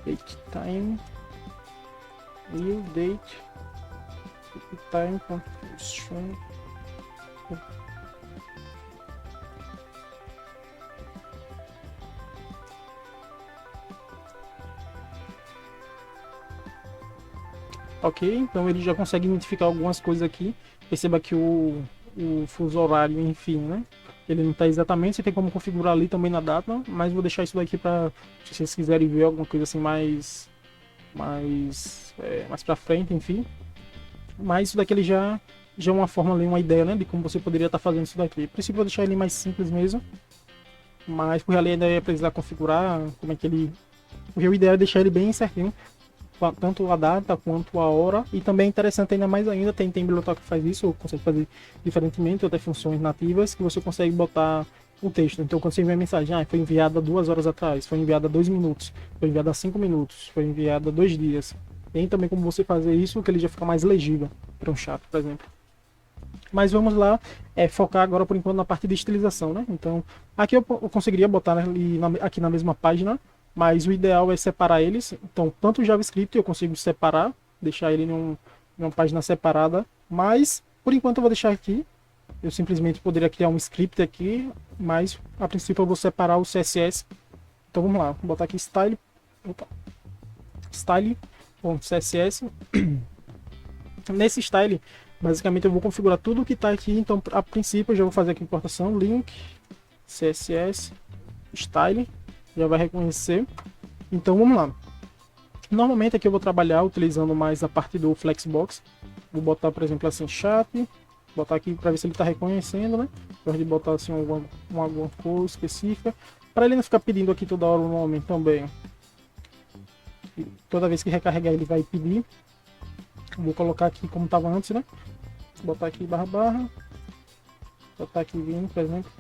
date time, new date time string. Ok, então ele já consegue identificar algumas coisas aqui. Perceba que o fuso horário, enfim, né? Ele não está exatamente, você tem como configurar ali também na data, mas vou deixar isso daqui para se vocês quiserem ver alguma coisa assim mais para frente, enfim. Mas isso daqui ele já é uma forma ali, uma ideia, né, de como você poderia estar fazendo isso daqui. A princípio vou deixar ele mais simples mesmo, mas por ali ainda ia precisar configurar como é que ele... Porque o ideal é deixar ele bem certinho, tanto a data quanto a hora, e também é interessante ainda mais ainda, tem biblioteca que faz isso, ou consegue fazer diferentemente, ou até funções nativas, que você consegue botar o texto. Então quando você envia a mensagem, foi enviada 2 horas atrás, foi enviada 2 minutos, foi enviada 5 minutos, foi enviada 2 dias. Tem também como você fazer isso, que ele já fica mais legível para um chat, por exemplo. Mas vamos lá, focar agora por enquanto na parte de estilização, né? Então aqui eu conseguiria botar ali aqui na mesma página, mas o ideal é separar eles. Então, tanto o JavaScript eu consigo separar, deixar ele em uma página separada, mas por enquanto eu vou deixar aqui. Eu simplesmente poderia criar um script aqui, mas a princípio eu vou separar o CSS. Então vamos lá, vou botar aqui style.css. Nesse style, basicamente eu vou configurar tudo que está aqui. Então, a princípio eu já vou fazer aqui importação link CSS style. Já vai reconhecer. Então vamos lá. Normalmente aqui eu vou trabalhar utilizando mais a parte do Flexbox. Vou botar, por exemplo, assim, chat. Botar aqui para ver se ele está reconhecendo, né? Gosto de botar assim alguma coisa específica. Para ele não ficar pedindo aqui toda hora o nome também. E toda vez que recarregar ele vai pedir. Vou colocar aqui como estava antes, né? Vou botar aqui //. Botar aqui 20, por exemplo.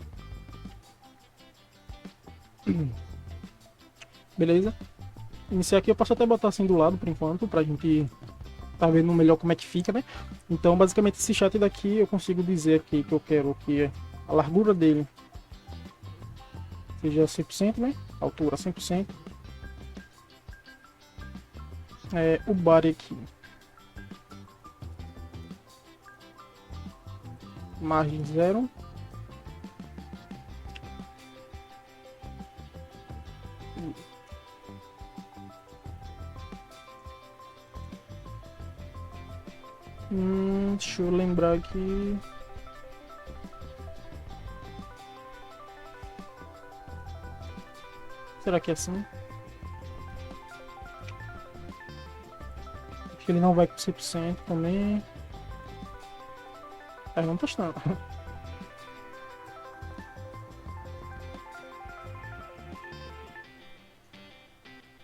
Beleza? Iniciar aqui eu posso até botar assim do lado por enquanto, pra gente tá vendo melhor como é que fica, né? Então basicamente esse chat daqui eu consigo dizer aqui que eu quero que a largura dele seja 100%, né? Altura 100%. O body aqui, margem 0. Deixa eu lembrar aqui. Será que é assim? Acho que ele não vai com 100% também. Vamos testando.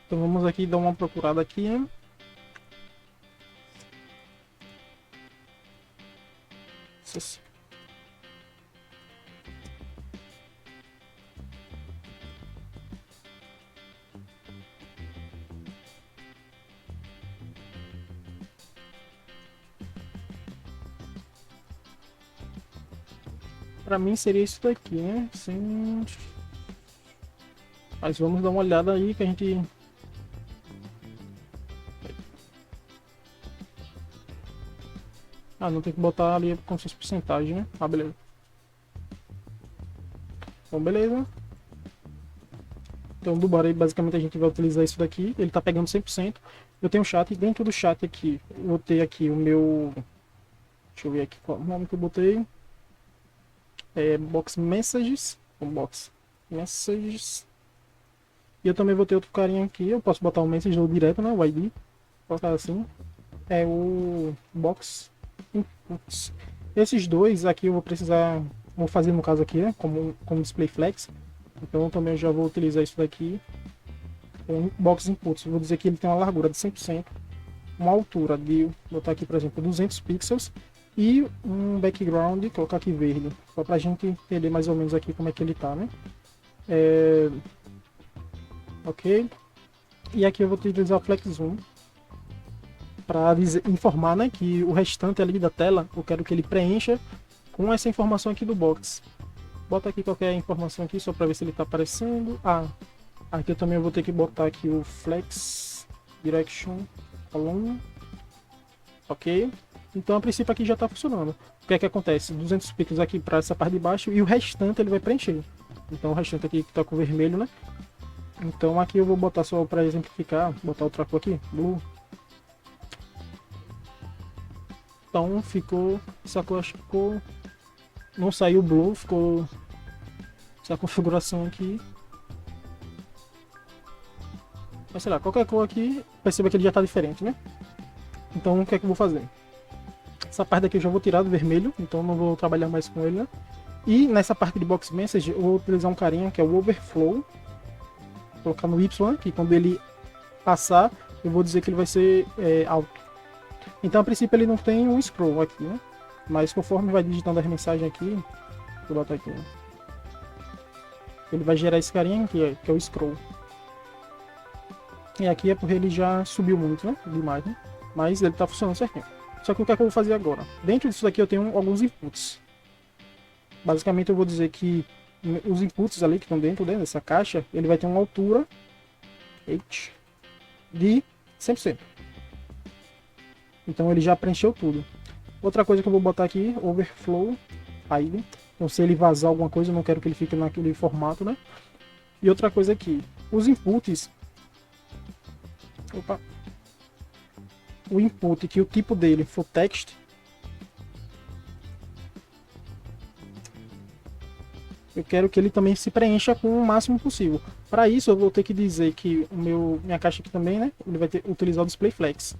Então vamos aqui dar uma procurada aqui. Pra mim seria isso daqui, né? Sim. Mas vamos dar uma olhada aí que a gente... não tem que botar ali com suas porcentagens, né? Beleza. Então, beleza. Então, do body, basicamente a gente vai utilizar isso daqui. Ele tá pegando 100%. Eu tenho um chat e dentro do chat aqui, eu botei aqui o meu... Deixa eu ver aqui qual o nome que eu botei. Box Messages. Box Messages. E eu também vou ter outro carinha aqui. Eu posso botar o message ou direto, né? O ID. Vou colocar assim. O Box Inputs. Esses dois aqui eu vou precisar... Vou fazer no caso aqui, né? Como display flex. Então também eu já vou utilizar isso daqui. Box Inputs. Vou dizer que ele tem uma largura de 100%. Uma altura de... Vou botar aqui, por exemplo, 200 pixels. E um background, colocar aqui verde, só pra gente entender mais ou menos aqui como é que ele tá, né? Ok. E aqui eu vou utilizar o Flex Zoom para informar, né, que o restante ali da tela eu quero que ele preencha com essa informação aqui do box. Bota aqui qualquer informação aqui só para ver se ele tá aparecendo. Aqui eu também vou ter que botar aqui o Flex Direction Column. Ok. Então a princípio aqui já está funcionando. O que é que acontece? 200 pixels aqui para essa parte de baixo e o restante ele vai preencher. Então o restante aqui que está com vermelho, né? Então aqui eu vou botar só para exemplificar, botar outra cor aqui, blue. Então ficou, essa cor acho que ficou, não saiu blue, ficou essa configuração aqui. Mas sei lá, qualquer cor aqui, perceba que ele já está diferente, né? Então o que é que eu vou fazer? Essa parte daqui eu já vou tirar do vermelho, então não vou trabalhar mais com ele, né? E nessa parte de Box Message eu vou utilizar um carinha que é o Overflow. Vou colocar no Y, que quando ele passar, eu vou dizer que ele vai ser alto. Então a princípio ele não tem um scroll aqui, né? Mas conforme vai digitando as mensagens aqui, vou botar aqui, né? Ele vai gerar esse carinha aqui, que é o scroll. E aqui é porque ele já subiu muito, né? De imagem. Mas ele tá funcionando certinho. Só que o que é que eu vou fazer agora? Dentro disso daqui eu tenho alguns inputs. Basicamente eu vou dizer que os inputs ali que estão dentro dessa caixa, ele vai ter uma altura de 100%. Então ele já preencheu tudo. Outra coisa que eu vou botar aqui, overflow hide. Então se ele vazar alguma coisa, eu não quero que ele fique naquele formato, né? E outra coisa aqui, os inputs. Opa. O input que o tipo dele for text, eu quero que ele também se preencha com o máximo possível. Para isso eu vou ter que dizer que minha caixa aqui também, né? Ele vai utilizar o display flex.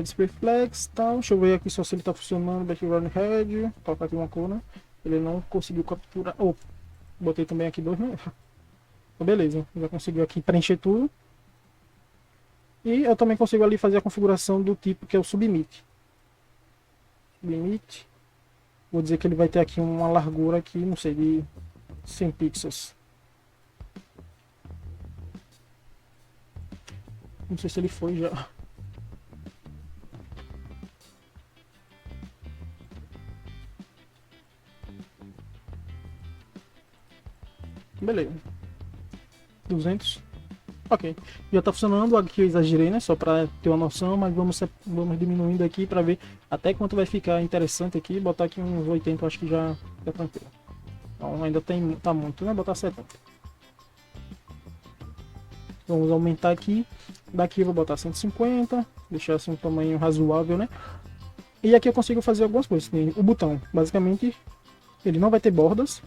Display flex, tal. Deixa eu ver aqui só se ele está funcionando. Background red, colocar aqui uma cor, né? Ele não conseguiu capturar. Oh, botei também aqui 2, né? Então, beleza, já conseguiu aqui preencher tudo. E eu também consigo ali fazer a configuração do tipo que é o submit. Submit. Vou dizer que ele vai ter aqui uma largura aqui, não sei, de 100 pixels. Não sei se ele foi já. Beleza. 200. Ok. Já tá funcionando. Aqui eu exagerei, né? Só para ter uma noção, mas vamos diminuindo aqui para ver até quanto vai ficar interessante aqui. Botar aqui uns 80, acho que já é tranquilo. Então ainda tá muito, né? Botar 70. Vamos aumentar aqui. Daqui eu vou botar 150. Deixar assim um tamanho razoável, né? E aqui eu consigo fazer algumas coisas. O botão, basicamente, ele não vai ter bordas.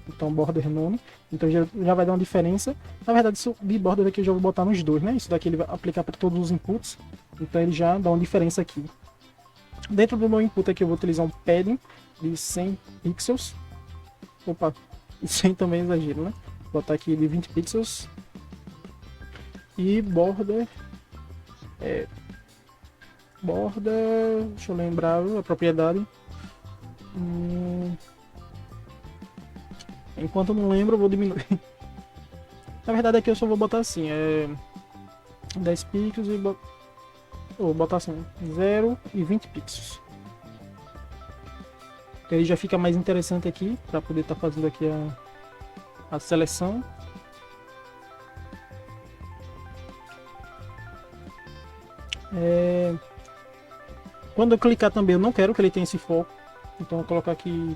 Então border none, então já vai dar uma diferença. Na verdade isso de border aqui eu já vou botar nos dois, né? Isso daqui ele vai aplicar para todos os inputs, então ele já dá uma diferença aqui. Dentro do meu input aqui eu vou utilizar um padding de 100 pixels. Opa, e 100 também é exagero, né? Vou botar aqui de 20 pixels. E border, deixa eu lembrar a propriedade. Enquanto eu não lembro, eu vou diminuir. Na verdade aqui eu só vou botar assim, 10 pixels e vou botar assim, 0 e 20 pixels. Então aí já fica mais interessante aqui, para poder estar fazendo aqui a seleção. Quando eu clicar também, eu não quero que ele tenha esse foco. Então eu vou colocar aqui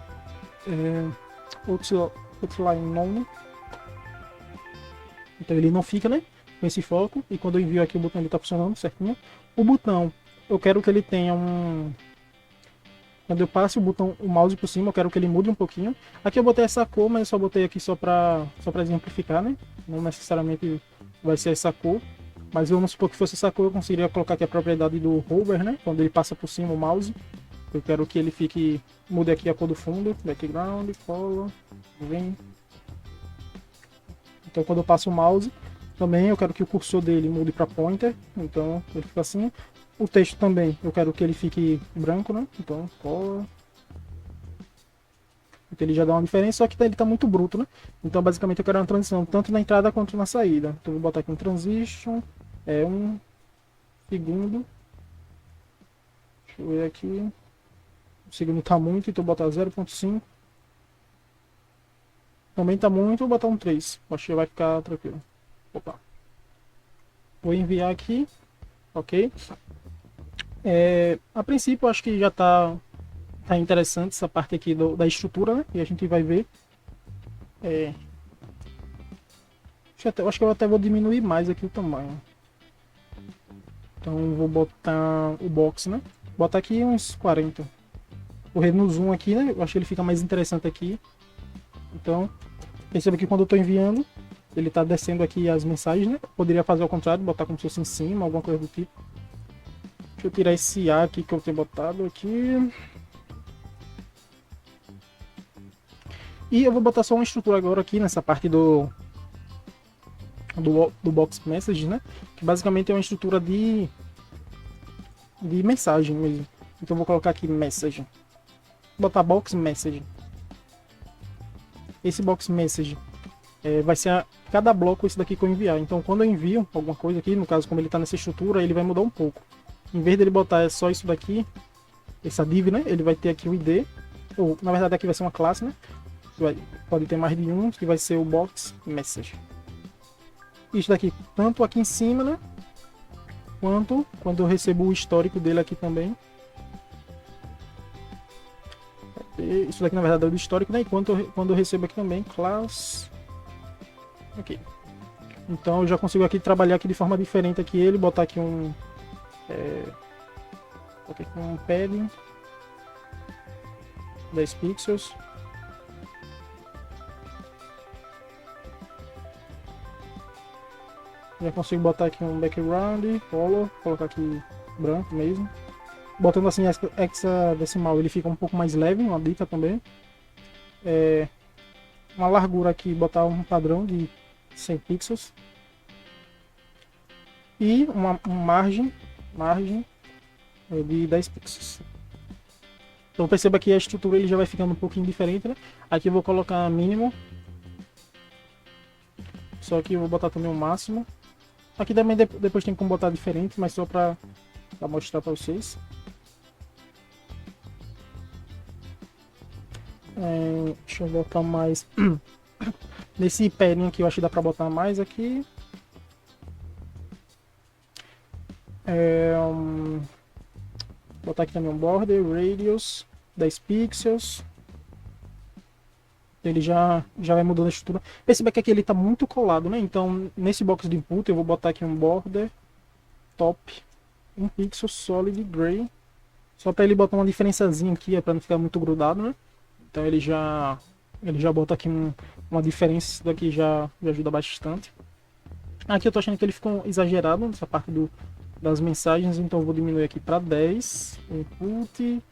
outline none. Então ele não fica, né, com esse foco. E quando eu envio aqui o botão, ele está funcionando certinho. O botão, eu quero que ele tenha quando eu passo o mouse por cima, eu quero que ele mude um pouquinho. Aqui eu botei essa cor, mas eu só botei aqui só para exemplificar, né? Não necessariamente vai ser essa cor. Mas vamos supor que fosse essa cor, eu conseguiria colocar aqui a propriedade do hover, né? Quando ele passa por cima o mouse. Eu quero que ele mude aqui a cor do fundo, background, color, vem. Então quando eu passo o mouse, também eu quero que o cursor dele mude para pointer, então ele fica assim. O texto também, eu quero que ele fique branco, né? Então color. Então ele já dá uma diferença, só que ele tá muito bruto, né? Então basicamente eu quero uma transição tanto na entrada quanto na saída. Então eu vou botar aqui um transition, 1 segundo. Deixa eu ver aqui. O segundo tá muito, então eu vou botar 0.5. Também tá muito, vou botar um 3. Acho que vai ficar tranquilo. Opa. Vou enviar aqui. Ok. A princípio, acho que já tá interessante essa parte aqui da estrutura, né? E a gente vai ver. Acho que eu até vou diminuir mais aqui o tamanho. Então vou botar o box, né? Botar aqui uns 40. Correr no zoom aqui, né? Eu acho que ele fica mais interessante aqui. Então, perceba que quando eu estou enviando, ele está descendo aqui as mensagens, né? Poderia fazer ao contrário, botar como se fosse em cima, alguma coisa do tipo. Deixa eu tirar esse A aqui que eu tenho botado aqui. E eu vou botar só uma estrutura agora aqui nessa parte do box message, né? Que basicamente é uma estrutura de mensagem mesmo. Então eu vou colocar aqui message. Vou botar box message. Esse box message vai ser cada bloco esse daqui que eu enviar. Então quando eu envio alguma coisa aqui, no caso como ele está nessa estrutura, ele vai mudar um pouco. Em vez dele botar só isso daqui, essa div, né? Ele vai ter aqui o ID, ou na verdade aqui vai ser uma classe, né? Pode ter mais de um, que vai ser o box message. Isso daqui, tanto aqui em cima, né? Quanto quando eu recebo o histórico dele aqui também. Isso daqui na verdade é do histórico, né? E quando eu recebo aqui também, class. Ok. Então eu já consigo aqui trabalhar aqui de forma diferente aqui ele, botar aqui um padding 10 pixels. Já consigo botar aqui um background, color, colocar aqui branco mesmo. Botando assim hexadecimal, ele fica um pouco mais leve, uma dica também. Uma largura aqui, botar um padrão de 100 pixels. E uma margem de 10 pixels. Então perceba que a estrutura ele já vai ficando um pouquinho diferente, né? Aqui eu vou colocar mínimo. Só que eu vou botar também o máximo. Aqui também depois tem como botar diferente, mas só para mostrar para vocês. Deixa eu botar mais. Nesse padding aqui eu acho que dá para botar mais aqui. Botar aqui também um border, radius, 10 pixels. Ele já vai mudando a estrutura. Perceba que aqui ele está muito colado, né? Então, nesse box de input, eu vou botar aqui um border top 1 pixel solid gray. Só para ele botar uma diferençazinha aqui, para não ficar muito grudado, né? Então ele já bota aqui uma diferença. Isso daqui já ajuda bastante. Aqui eu tô achando que ele ficou exagerado nessa parte das mensagens, então eu vou diminuir aqui para 10. Input.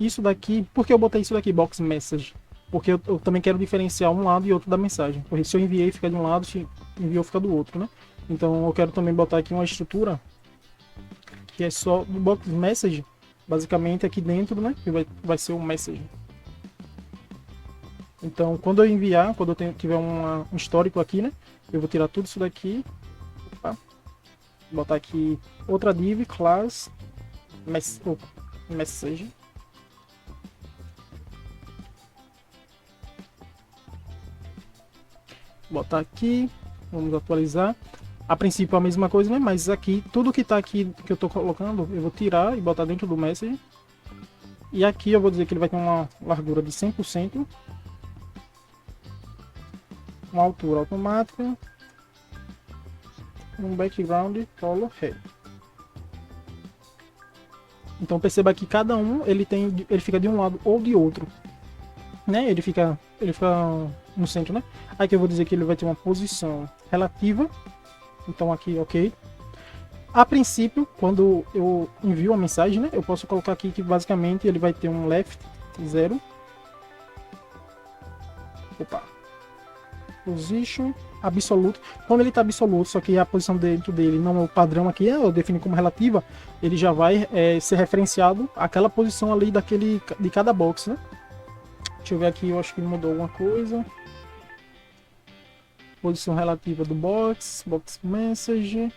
Isso daqui, por que eu botei isso daqui, box message? Porque eu também quero diferenciar um lado e outro da mensagem. Porque se eu enviei fica de um lado, se enviou fica do outro, né? Então eu quero também botar aqui uma estrutura que é só do box message, basicamente aqui dentro, né? Que vai ser o message. Então quando eu enviar, quando eu tiver um histórico aqui, né? Eu vou tirar tudo isso daqui. Opa. Botar aqui outra div, class, message. Botar aqui, vamos atualizar. A princípio é a mesma coisa, né? Mas aqui, tudo que tá aqui que eu tô colocando, eu vou tirar e botar dentro do message. E aqui eu vou dizer que ele vai ter uma largura de 100%. Uma altura automática. Um background color red. Então perceba que cada um ele fica de um lado ou de outro, né? Ele fica no centro, né? Aqui eu vou dizer que ele vai ter uma posição relativa. Então aqui, ok. A princípio, quando eu envio a mensagem, né? Eu posso colocar aqui que basicamente ele vai ter um left 0. Opa. Position absoluto. Quando ele está absoluto, só que a posição dentro dele não é o padrão aqui, eu defino como relativa, ele já vai ser referenciado àquela posição ali de cada box, né? Deixa eu ver aqui, eu acho que mudou alguma coisa. Posição relativa do box message.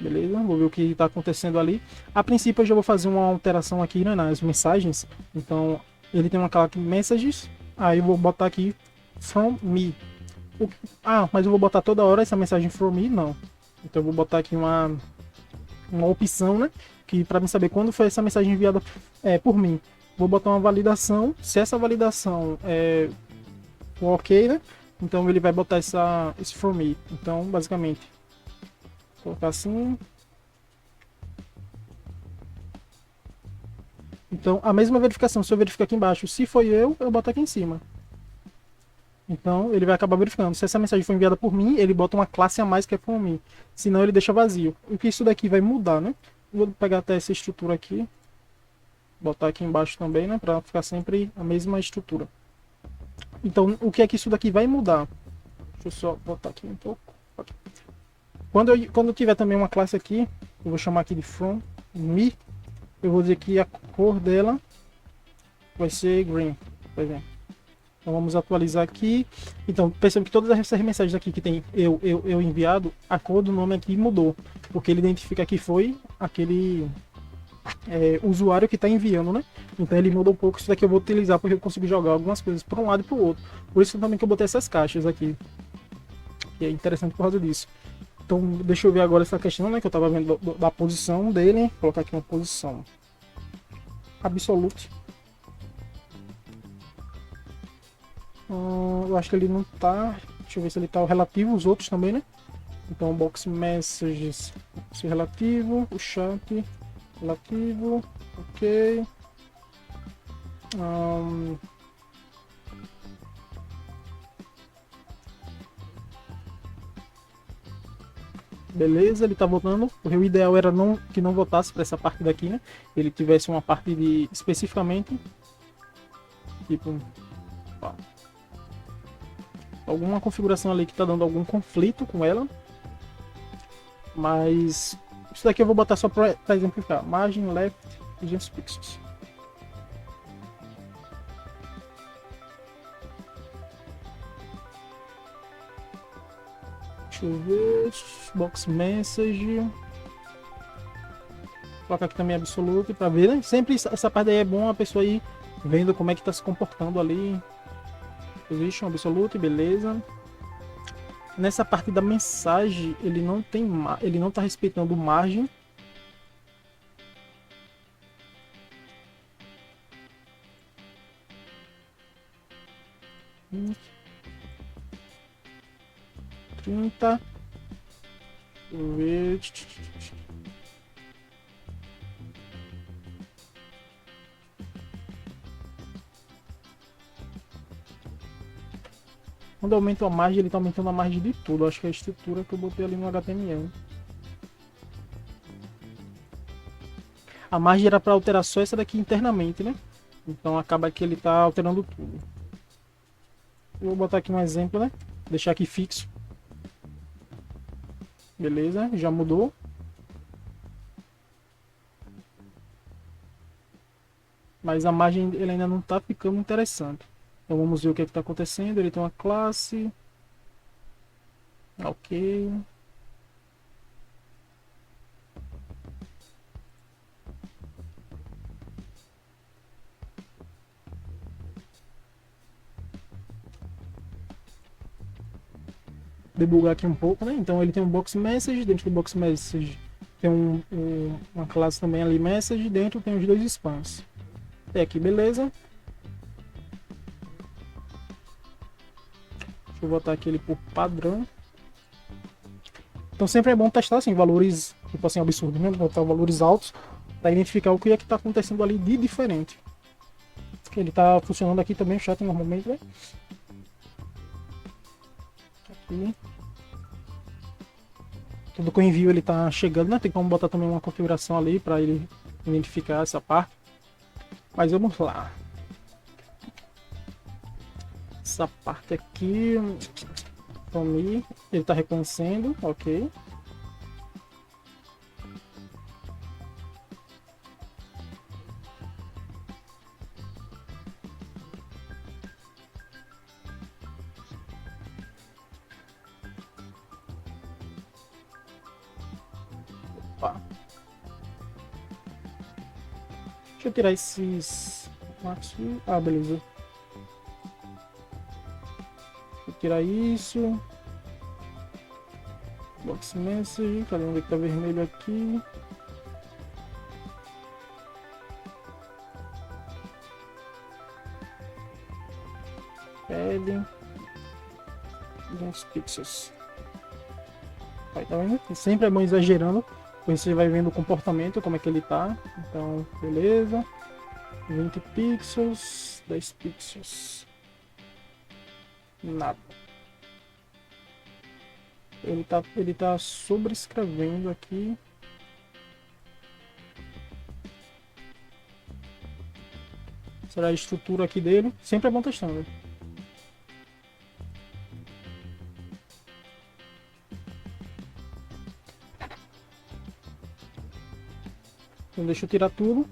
Beleza? Vou ver o que está acontecendo ali. A princípio eu já vou fazer uma alteração aqui, né, nas mensagens. Então ele tem uma classe messages. Aí eu vou botar aqui from me. Mas eu vou botar toda hora essa mensagem from me? Não. Então eu vou botar aqui uma opção, né? Que para mim saber quando foi essa mensagem enviada por mim. Vou botar uma validação. Se essa validação for ok, né? Então ele vai botar esse from me. Então, basicamente, vou colocar assim. Então, a mesma verificação. Se eu verificar aqui embaixo, se foi eu boto aqui em cima. Então, ele vai acabar verificando. Se essa mensagem foi enviada por mim, ele bota uma classe a mais que é por mim. Senão, ele deixa vazio. O que isso daqui vai mudar, né? Vou pegar até essa estrutura aqui. Botar aqui embaixo também, né? Para ficar sempre a mesma estrutura. Então, o que é que isso daqui vai mudar? Deixa eu só botar aqui um pouco. Aqui. Quando eu tiver também uma classe aqui, eu vou chamar aqui de from me. Eu vou dizer que a cor dela vai ser green, por exemplo. Então vamos atualizar aqui. Então perceba que todas essas mensagens aqui que tem eu enviado, a cor do nome aqui mudou, porque ele identifica que foi aquele usuário que está enviando, né? Então ele muda um pouco. Isso daqui eu vou utilizar porque eu consigo jogar algumas coisas para um lado e para o outro. Por isso também que eu botei essas caixas aqui, que é interessante por causa disso. Então deixa eu ver agora essa questão, né? Que eu estava vendo da posição dele. Vou colocar aqui uma posição absolute. Eu acho que ele não tá. Deixa eu ver se ele tá o relativo, os outros também, né? Então, box messages, se relativo, o chat relativo, ok. Beleza, ele tá voltando. Porque o ideal era que não voltasse para essa parte daqui, né? Ele tivesse uma parte de especificamente, tipo, ó, alguma configuração ali que tá dando algum conflito com ela. Mas isso daqui eu vou botar só para exemplificar. Margin left 200 pixels. Deixa eu ver. Box message. Vou colocar aqui também absoluto para ver, né? Sempre essa parte aí é bom a pessoa ir vendo como é que tá se comportando ali. Position absoluto, beleza. Nessa parte da mensagem, ele não tá respeitando margem. Hum. 30. Deixa eu ver. Quando eu aumento a margem, ele tá aumentando a margem de tudo. Acho que é a estrutura que eu botei ali no HTML. A margem era para alterar só essa daqui internamente, né? Então acaba que ele tá alterando tudo. Eu vou botar aqui um exemplo, né? Deixar aqui fixo. Beleza, já mudou. Mas a margem ele ainda não tá ficando interessante. Então vamos ver o que está acontecendo. Ele tem uma classe. Ok. Debugar aqui um pouco, né? Então ele tem um box message. Dentro do box message tem uma classe também ali message. Dentro tem os dois spans. Até aqui, beleza. Deixa eu botar aqui ele por padrão. Então sempre é bom testar assim, valores tipo assim, absurdos, né? Botar valores altos para identificar o que é que está acontecendo ali de diferente. Ele está funcionando aqui também o chat normalmente, né? Aqui. Tudo que eu envio ele está chegando, né? Tem como botar também uma configuração ali para ele identificar essa parte. Mas vamos lá. Essa parte aqui, para mim, ele está reconhecendo, ok. Opa. Deixa eu tirar esses... Ah, beleza. Vou tirar isso. Box message. Cadê onde é que tá vermelho aqui? Padding. 200 pixels. Aí, tá vendo? Sempre é bom exagerando, porque você vai vendo o comportamento, como é que ele tá. Então, beleza. 20 pixels, 10 pixels. Nada. Ele tá sobrescrevendo aqui. Será a estrutura aqui dele? Sempre é bom testando. Então deixa eu tirar tudo.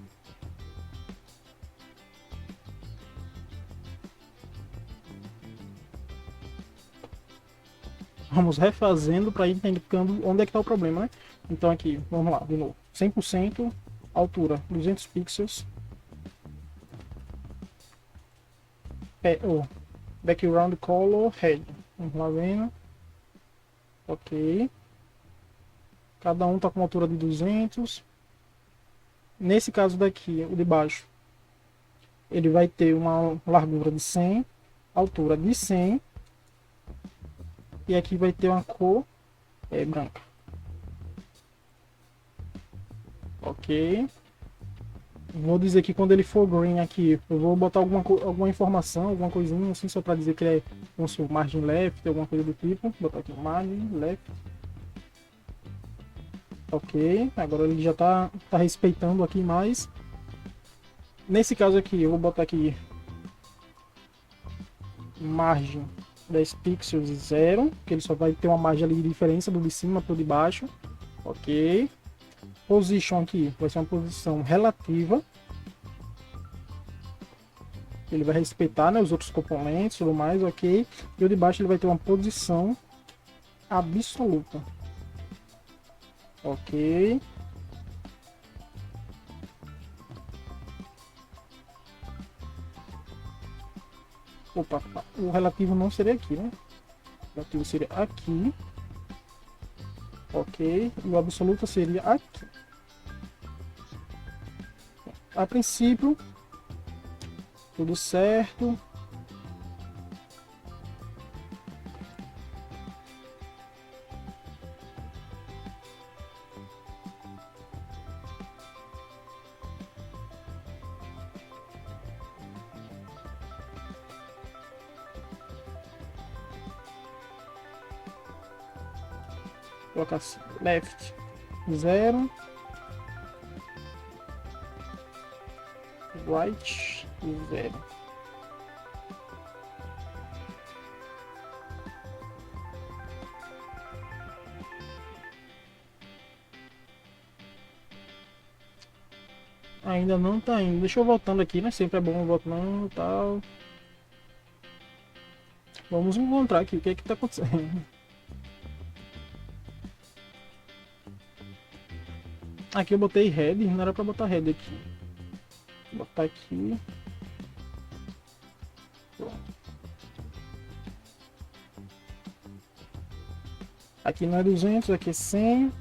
Vamos refazendo para ir identificando onde é que está o problema, né? Então aqui, vamos lá, de novo. 100%, altura 200 pixels. Background color red. Vamos lá vendo. Ok. Cada um está com uma altura de 200. Nesse caso daqui, o de baixo, ele vai ter uma largura de 100, altura de 100. E aqui vai ter uma cor branca. Ok. Vou dizer que quando ele for green aqui, eu vou botar alguma informação, alguma coisinha assim, só para dizer que ele é, vamos supor, margin left, alguma coisa do tipo. Vou botar aqui margin left. Ok. Agora ele já tá respeitando aqui mais. Nesse caso aqui, eu vou botar aqui margem 10 pixels e 0, que ele só vai ter uma margem ali de diferença do de cima para o de baixo. Ok. Position aqui vai ser uma posição relativa. Ele vai respeitar, né, os outros componentes e tudo mais, ok. E o de baixo ele vai ter uma posição absoluta. Ok. Opa, o relativo não seria aqui, né? O relativo seria aqui. Ok. E o absoluto seria aqui. A princípio, tudo certo. Colocar assim, left 0, right 0. Ainda não tá indo. Deixa eu voltando aqui, né? Sempre é bom voltando e tal. Vamos encontrar aqui o que é que tá acontecendo. Aqui eu botei head, não era pra botar head aqui. Vou botar aqui. Pronto. Aqui não é 200, aqui é 100.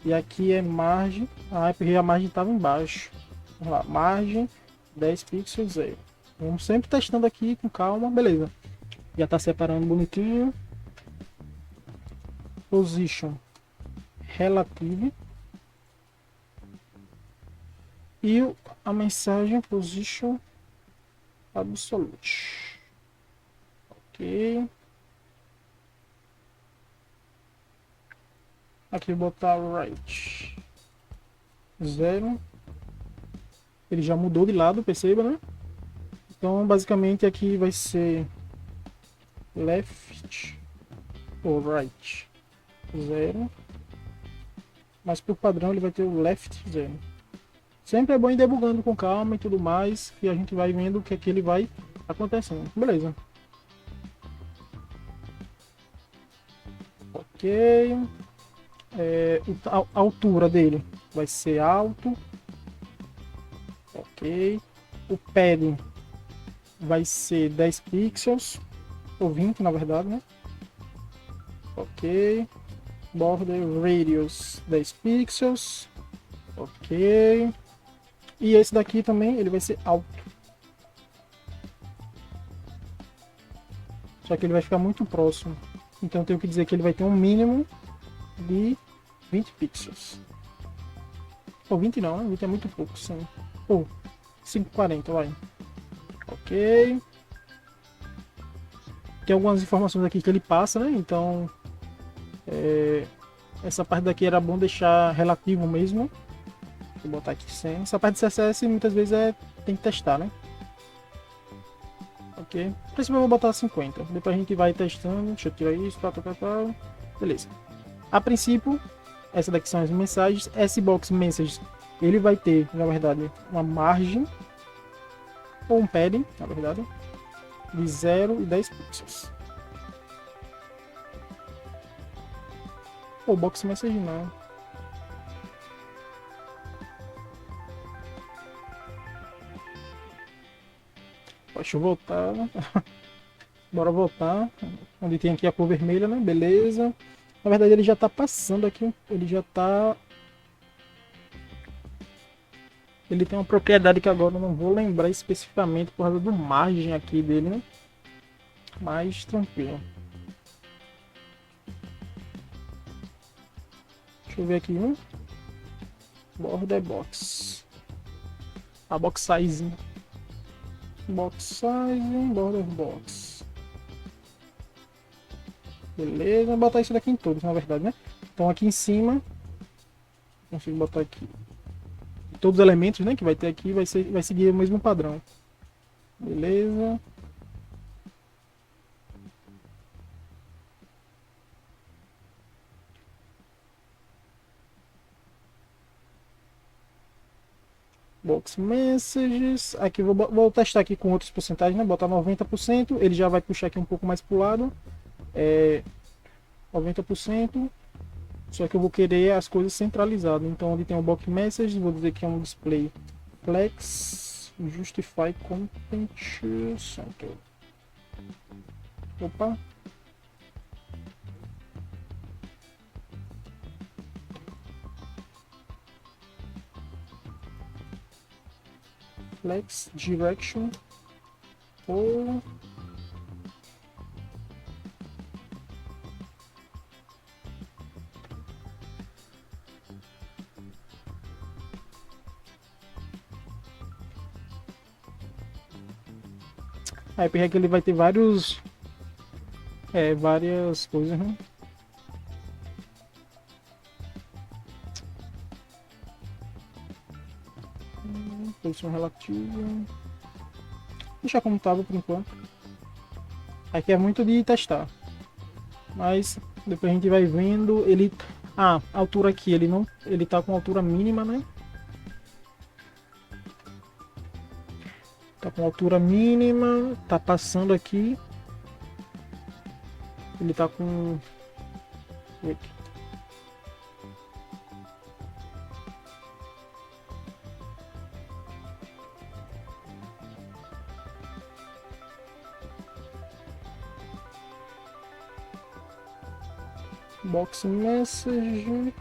E aqui é margem. Ah, é porque a margem estava embaixo. Vamos lá, margem 10 pixels 0. Vamos sempre testando aqui com calma, beleza. Já tá separando bonitinho. Position relative. E a mensagem position absolute. Ok. Aqui vou botar right 0. Ele já mudou de lado, perceba, né? Então basicamente aqui vai ser left ou right 0. Mas por padrão ele vai ter o left 0. Sempre é bom ir debugando com calma e tudo mais, que a gente vai vendo o que é que ele vai acontecendo. Beleza. Ok. A altura dele vai ser alto. Ok. O padding vai ser 10 pixels. Ou 20 na verdade, né? Ok. Border radius 10 pixels. Ok. E esse daqui também ele vai ser alto. Só que ele vai ficar muito próximo. Então eu tenho que dizer que ele vai ter um mínimo de 20 pixels. Ou 20 não, né? 20 é muito pouco, sim. Ou 540, vai. Ok. Tem algumas informações aqui que ele passa, né? Então essa parte daqui era bom deixar relativo mesmo. Vou botar aqui 100. Essa parte de CSS muitas vezes tem que testar, né? Ok. No princípio eu vou botar 50. Depois a gente vai testando. Deixa eu tirar isso, tal. Beleza. A princípio, essa daqui são as mensagens. Esse box messages, ele vai ter, na verdade, uma margem ou um padding, na verdade, de 0 e 10 pixels. O box message não. Deixa eu voltar. Bora voltar. Onde tem aqui a cor vermelha, né? Beleza. Na verdade ele já tá passando aqui. Ele já tá... Ele tem uma propriedade que agora eu não vou lembrar especificamente por causa do margem aqui dele, né? Mas tranquilo. Deixa eu ver aqui, né? Border box. A box size. Box size, border box. Beleza, vou botar isso daqui em todos, na verdade, né? Então aqui em cima, consigo botar aqui. Todos os elementos, né, que vai ter aqui vai seguir o mesmo padrão. Beleza. Box Messages. Aqui vou testar aqui com outras porcentagens, né? Botar 90%. Ele já vai puxar aqui um pouco mais pro lado. 90%. Só que eu vou querer as coisas centralizadas. Então, onde tem o Box Messages, vou dizer que é um display flex. Justify Content Center. Opa. Flex Direction ou aí porque que ele vai ter várias coisas, né? Posição relativa. Deixar como estava por enquanto. Aqui é muito de testar. Mas depois a gente vai vendo. A altura aqui, ele tá com altura mínima, né? Tá com altura mínima. Tá passando aqui. Ele tá com... Box Message.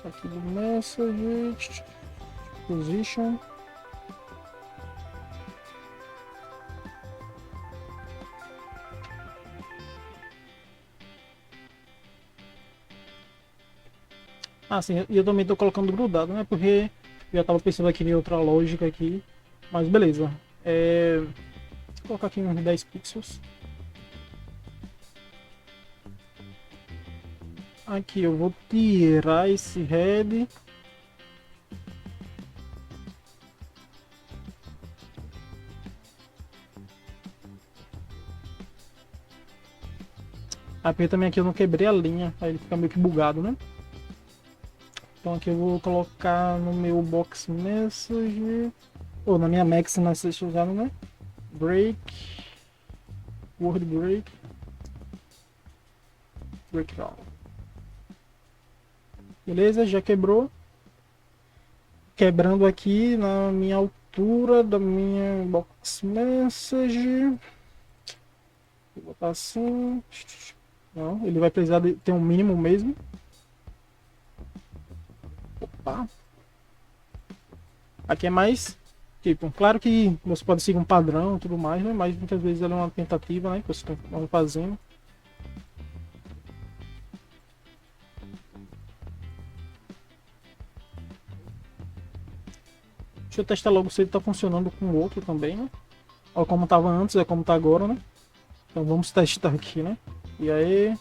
Aqui do Message. Position. Ah, sim, e eu também tô colocando grudado, né? Porque eu já tava pensando aqui em outra lógica aqui. Mas beleza. Vou colocar aqui uns 10 pixels. Aqui eu vou tirar esse head. Porque também aqui eu não quebrei a linha, aí ele fica meio que bugado, né? Então aqui eu vou colocar no meu box message, ou na minha max message já, né? Break, word break. breakdown. Beleza, já quebrou. Quebrando aqui na minha altura da minha box message. Vou botar assim. Não, ele vai precisar de ter um mínimo mesmo. Opa. Aqui é mais, tipo, claro que você pode seguir um padrão e tudo mais, né? Mas muitas vezes ela é uma tentativa, né? Que você está fazendo. Deixa eu testar logo se ele está funcionando com o outro também, né? Olha como estava antes, é como está agora, né? Então vamos testar aqui, né? E aí...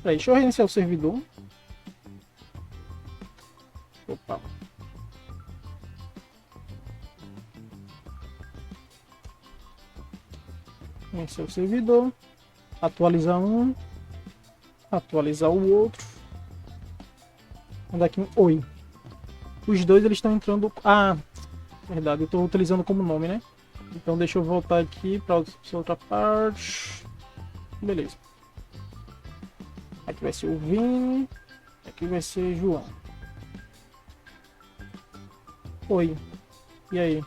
Peraí, deixa eu reiniciar o servidor. Opa. Reiniciar o servidor. Atualizar um. Atualizar o outro. Mandar aqui um oi. Os dois eles estão entrando... Ah, verdade, eu estou utilizando como nome, né? Então deixa eu voltar aqui para outra parte. Beleza. Aqui vai ser o Vini. Aqui vai ser João. Oi. E aí?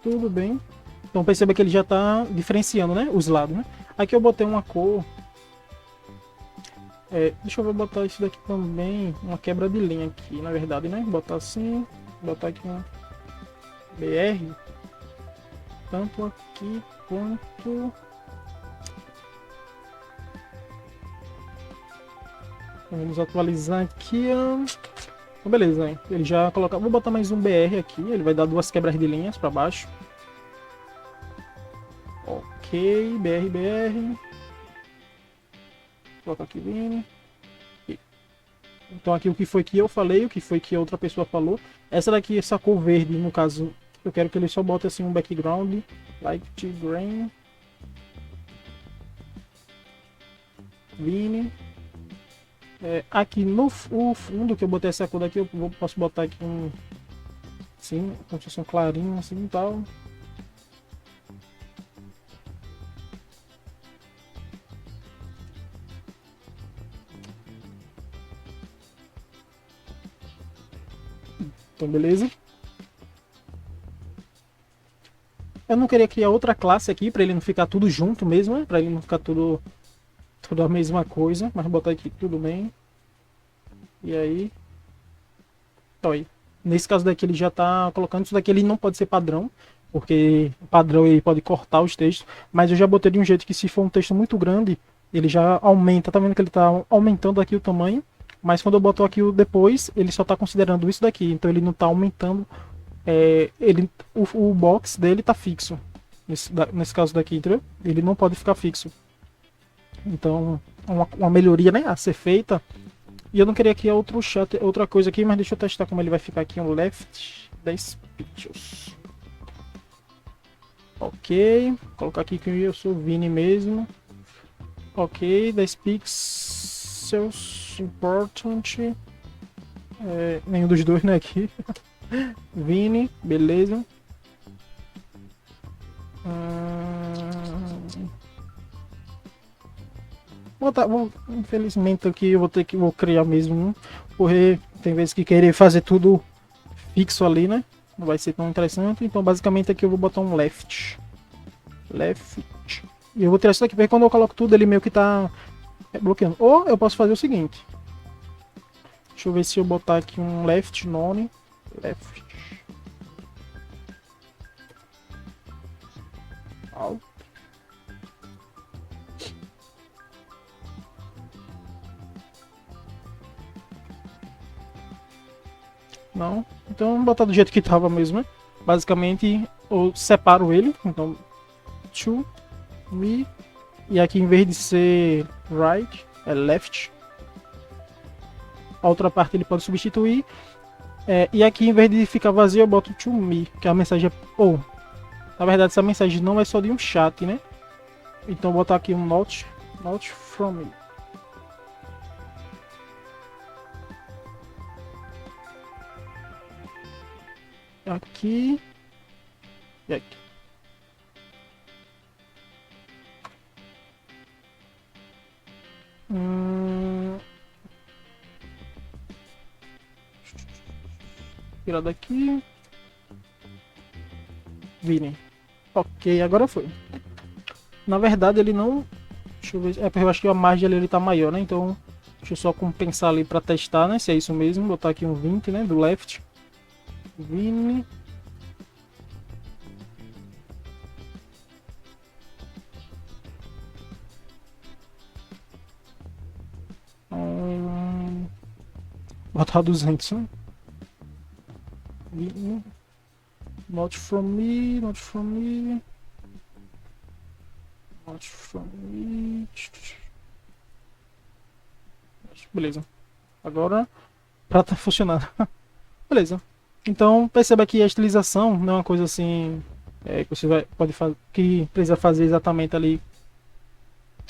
Tudo bem? Então perceba que ele já está diferenciando, né? Os lados, né? Aqui eu botei uma cor. Deixa eu botar isso daqui também. Uma quebra de linha aqui, na verdade, né? Botar assim. Botar aqui uma BR. Tanto aqui quanto... Vamos atualizar aqui. Então, beleza, hein? Ele já coloca. Vou botar mais um BR aqui. Ele vai dar duas quebras de linhas para baixo. Ok, BR. Coloca aqui Vini. Então aqui o que foi que eu falei, o que foi que a outra pessoa falou. Essa daqui, essa cor verde, no caso, eu quero que ele só bote assim um background. Light green. Vini. Aqui no fundo que eu botei essa cor daqui, eu posso botar aqui um... Assim, como se fosse um clarinho assim e tal. Então, beleza. Eu não queria criar outra classe aqui, para ele não ficar tudo junto mesmo, né? Para ele não ficar tudo a mesma coisa. Mas botar aqui tudo bem. E aí... Então, aí. Nesse caso daqui ele já está colocando isso daqui, ele não pode ser padrão. Porque padrão ele pode cortar os textos. Mas eu já botei de um jeito que se for um texto muito grande, ele já aumenta. Tá vendo que ele está aumentando aqui o tamanho? Mas quando eu boto aqui o depois, ele só está considerando isso daqui. Então ele não está aumentando. O box dele está fixo. Nesse caso daqui, entendeu? Ele não pode ficar fixo. Então, uma melhoria, né, a ser feita. E eu não queria criar outra coisa aqui, mas deixa eu testar como ele vai ficar aqui. Um left 10 pixels. Ok. Vou colocar aqui que eu sou Vini mesmo. Ok, 10 pixels. Important. Nenhum dos dois, né, aqui. Vini, beleza. Infelizmente aqui eu vou criar mesmo um, porque tem vezes que querer fazer tudo fixo ali, né? Não vai ser tão interessante. Então basicamente aqui eu vou botar um left. E eu vou tirar isso daqui, porque quando eu coloco tudo ele meio que tá bloqueando. Ou eu posso fazer o seguinte. Deixa eu ver se eu botar aqui um left none. Left. Alt. Não. Então vamos botar do jeito que tava mesmo, né? Basicamente eu separo ele. Então to me. E aqui em vez de ser right, é left. A outra parte ele pode substituir. E aqui em vez de ficar vazio eu boto to me, que a mensagem é... na verdade essa mensagem não é só de um chat, né? Então vou botar aqui um not from me. aqui e aqui. Tirar daqui. Virem. Ok, agora foi. Na verdade ele não... Deixa eu ver. É porque eu acho que a margem ali ele tá maior, né? Então deixa eu só compensar ali pra testar, né? Se é isso mesmo. Botar aqui um 20, né? Do left. Vini. Botar 200, né? Vini. Not from me, not from me. Not from me. Beleza. Agora, pra tá funcionando. Beleza. Então, perceba que a estilização não é uma coisa assim que você pode fazer, que precisa fazer exatamente ali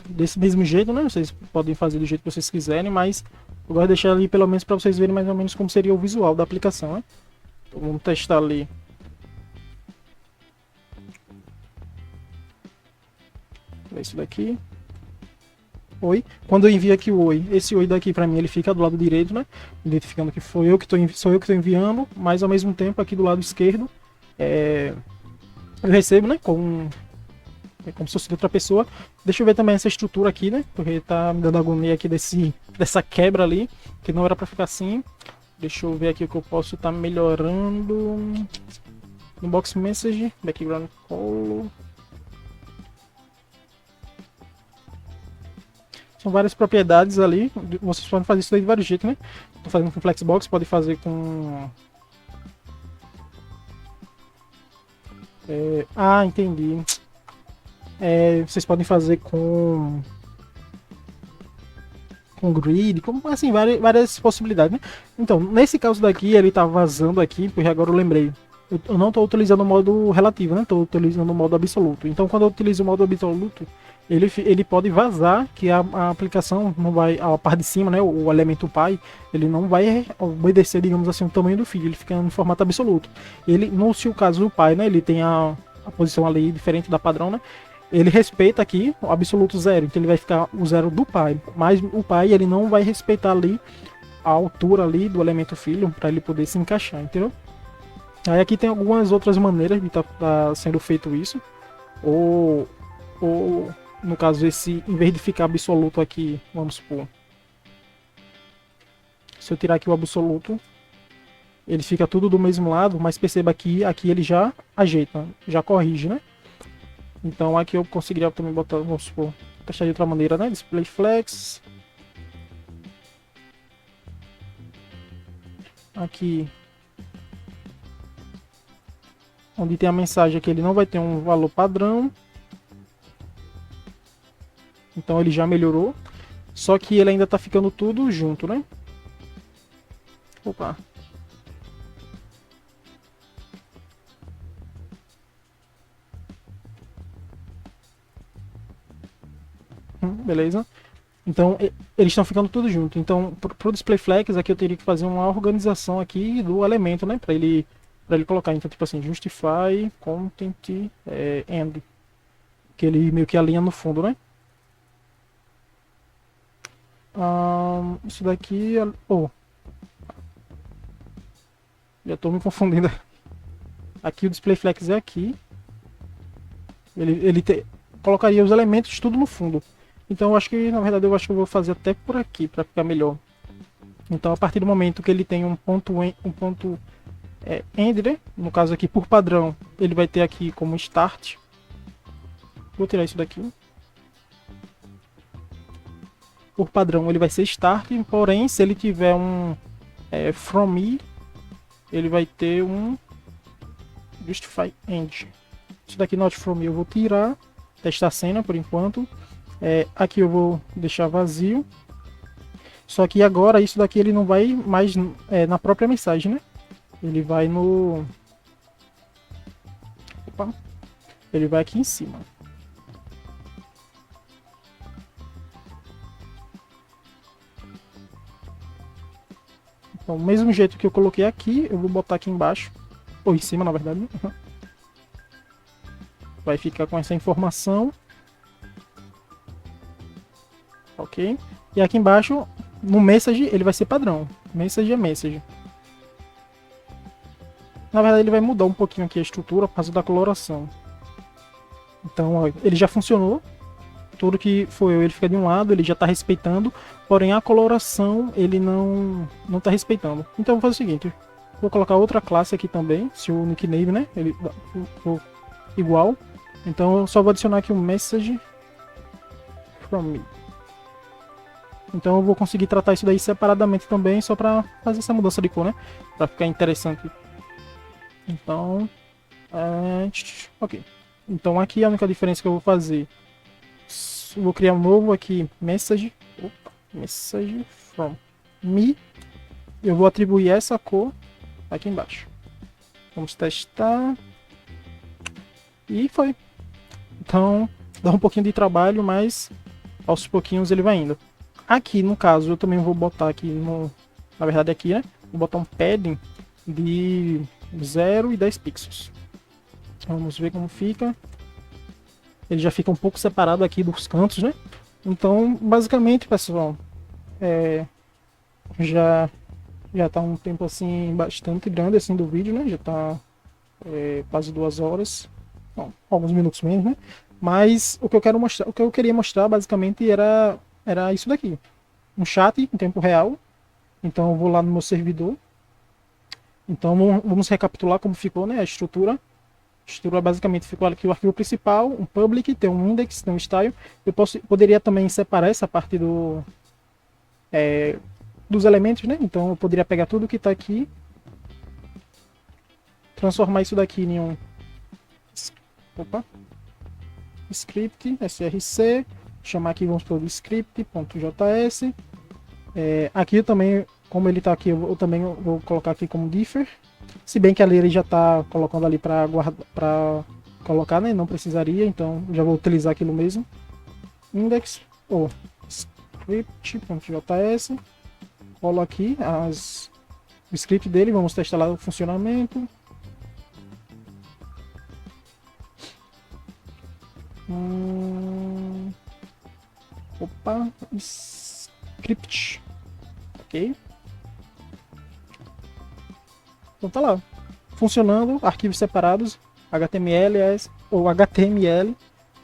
desse mesmo jeito, né? Vocês podem fazer do jeito que vocês quiserem, mas eu gosto de deixar ali pelo menos para vocês verem mais ou menos como seria o visual da aplicação, né? Então, vamos testar ali. É isso daqui. Oi. Quando eu envio aqui o oi, esse oi daqui para mim ele fica do lado direito, né? Identificando que sou eu que estou enviando, mas ao mesmo tempo aqui do lado esquerdo eu recebo, né? Como se fosse de outra pessoa. Deixa eu ver também essa estrutura aqui, né? Porque tá me dando agonia aqui dessa quebra ali, que não era para ficar assim. Deixa eu ver aqui o que eu posso estar melhorando. Inbox message, background call. São várias propriedades ali. Vocês podem fazer isso daí de vários jeitos, né? Tô fazendo com Flexbox, pode fazer com... entendi. Vocês podem fazer com grid, assim, várias possibilidades, né? Então, nesse caso daqui, ele tá vazando aqui, porque agora eu lembrei. Eu não estou utilizando o modo relativo, né? Estou utilizando o modo absoluto. Então, quando eu utilizo o modo absoluto, ele pode vazar, que a aplicação não vai, a parte de cima, né? O elemento pai, ele não vai obedecer, digamos assim, o tamanho do feed, ele fica em formato absoluto. Ele, se o caso do pai, né? Ele tem a posição ali diferente da padrão, né? Ele respeita aqui o absoluto zero, então ele vai ficar o zero do pai, mas o pai ele não vai respeitar ali a altura ali do elemento filho para ele poder se encaixar, entendeu? Aí aqui tem algumas outras maneiras de tá sendo feito isso, ou no caso esse, em vez de ficar absoluto aqui, vamos supor, se eu tirar aqui o absoluto, ele fica tudo do mesmo lado, mas perceba que aqui ele já ajeita, já corrige, né? Então aqui eu conseguiria também botar, vamos supor, testar de outra maneira, né? Display flex. Aqui, onde tem a mensagem aqui, ele não vai ter um valor padrão. Então ele já melhorou. Só que ele ainda tá ficando tudo junto, né? Opa. Beleza. Então eles estão ficando tudo junto. Então pro display flex aqui eu teria que fazer uma organização aqui do elemento, né? Para ele colocar. Então tipo assim, justify content end, que ele meio que alinha no fundo, né? Isso daqui, já estou me confundindo. Aqui o display flex é aqui. Ele colocaria os elementos tudo no fundo. Então eu acho que, na verdade, eu vou fazer até por aqui para ficar melhor. Então a partir do momento que ele tem um ponto end, né? No caso aqui por padrão, ele vai ter aqui como start. Vou tirar isso daqui. Por padrão ele vai ser start, porém se ele tiver um from me, ele vai ter um justify end. Isso daqui not from me eu vou tirar, testar a cena por enquanto. Aqui eu vou deixar vazio. Só que agora isso daqui ele não vai mais na própria mensagem, né? Ele vai no... Opa. Ele vai aqui em cima. Então, o mesmo jeito que eu coloquei aqui, eu vou botar aqui embaixo. ou em cima, na verdade, né? Vai ficar com essa informação. Ok? E aqui embaixo, no message, ele vai ser padrão. Message é message. Na verdade, ele vai mudar um pouquinho aqui a estrutura por causa da coloração. Então, ó, ele já funcionou. Tudo que foi ele fica de um lado, ele já está respeitando. Porém, a coloração, ele não está respeitando. Então, eu vou fazer o seguinte. Vou colocar outra classe aqui também. Se o nickname, né? Ele for igual. Então, eu só vou adicionar aqui um message from me. Então eu vou conseguir tratar isso daí separadamente também, só para fazer essa mudança de cor, né? Para ficar interessante. Então, ok. Então aqui a única diferença que eu vou fazer, eu vou criar um novo aqui, message from me. Eu vou atribuir essa cor aqui embaixo. Vamos testar. E foi. Então, dá um pouquinho de trabalho, mas aos pouquinhos ele vai indo. Aqui, no caso, eu também vou botar aqui, na verdade aqui, né? Vou botar um padding de 0 e 10 pixels. Vamos ver como fica. Ele já fica um pouco separado aqui dos cantos, né? Então, basicamente, pessoal, já tá um tempo assim bastante grande assim do vídeo, né? Já tá quase 2 horas. Bom, alguns minutos menos, né? Mas o que eu quero mostrar, o que eu queria mostrar basicamente era isso daqui. Um chat em tempo real. Então eu vou lá no meu servidor. Então vamos recapitular como ficou, né, a estrutura. A estrutura basicamente ficou aqui o arquivo principal, um public, tem um index, tem um style. Eu poderia também separar essa parte dos elementos, né? Então eu poderia pegar tudo que está aqui, transformar isso daqui em um script src, chamar aqui, vamos por script.js. Aqui eu também, como ele está aqui, eu também vou colocar aqui como differ, se bem que ali ele já está colocando ali para colocar, né? Não precisaria, então já vou utilizar aquilo mesmo. Index ou script.js, colo aqui o script dele, vamos testar lá o funcionamento. Script, ok. Então tá lá, funcionando, arquivos separados, HTML ou HTML,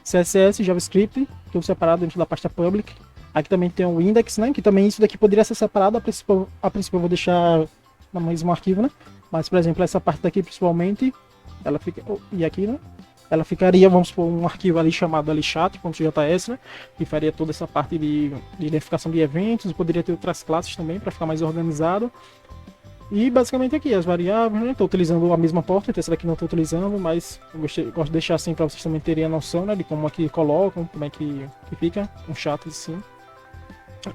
CSS, JavaScript, tudo separado dentro da pasta public. Aqui também tem o index, né? Que também isso daqui poderia ser separado. A princípio eu vou deixar no mesmo arquivo, né? Mas, por exemplo, essa parte daqui principalmente, ela fica, e aqui, né? Ela ficaria, vamos supor, um arquivo ali chamado ali chat.js, né? Que faria toda essa parte de identificação de eventos. Poderia ter outras classes também para ficar mais organizado. E basicamente aqui as variáveis, né? Estou utilizando a mesma porta, essa daqui não estou utilizando, mas eu gosto de deixar assim para vocês também terem a noção, né? De como aqui colocam, como é que fica um chat assim.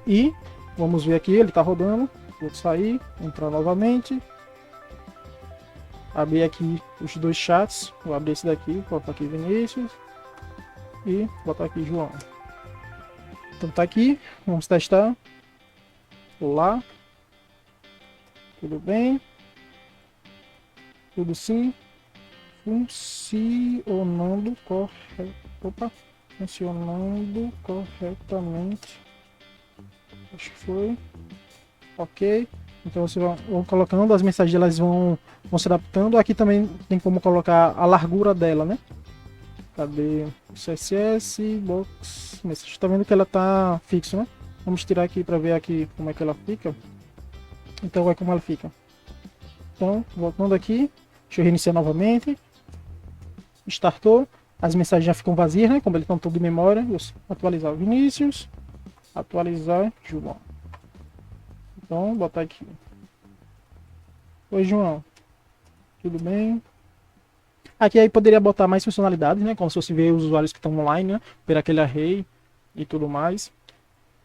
E vamos ver aqui, ele está rodando. Vou sair, entrar novamente. Abrir aqui os dois chats. Vou abrir esse daqui, colocar aqui Vinícius. E botar aqui João. Então tá aqui, vamos testar. Olá. Tudo bem? Tudo sim? Funcionando funcionando corretamente. Acho que foi. Ok. Então vocês vão colocando, as mensagens elas vão se adaptando. Aqui também tem como colocar a largura dela, né? Cadê o CSS, box, message. Tá vendo que ela tá fixa, né? Vamos tirar aqui para ver aqui como é que ela fica. Então vai como ela fica. Então, voltando aqui, deixa eu reiniciar novamente. Startou, as mensagens já ficam vazias, né? Como eles estão todos de memória. Eu atualizar o Vinícius, atualizar João. Então, botar aqui. Oi, João. Tudo bem? Aqui aí poderia botar mais funcionalidades, né? Como se fosse ver os usuários que estão online, né? Ver aquele array e tudo mais.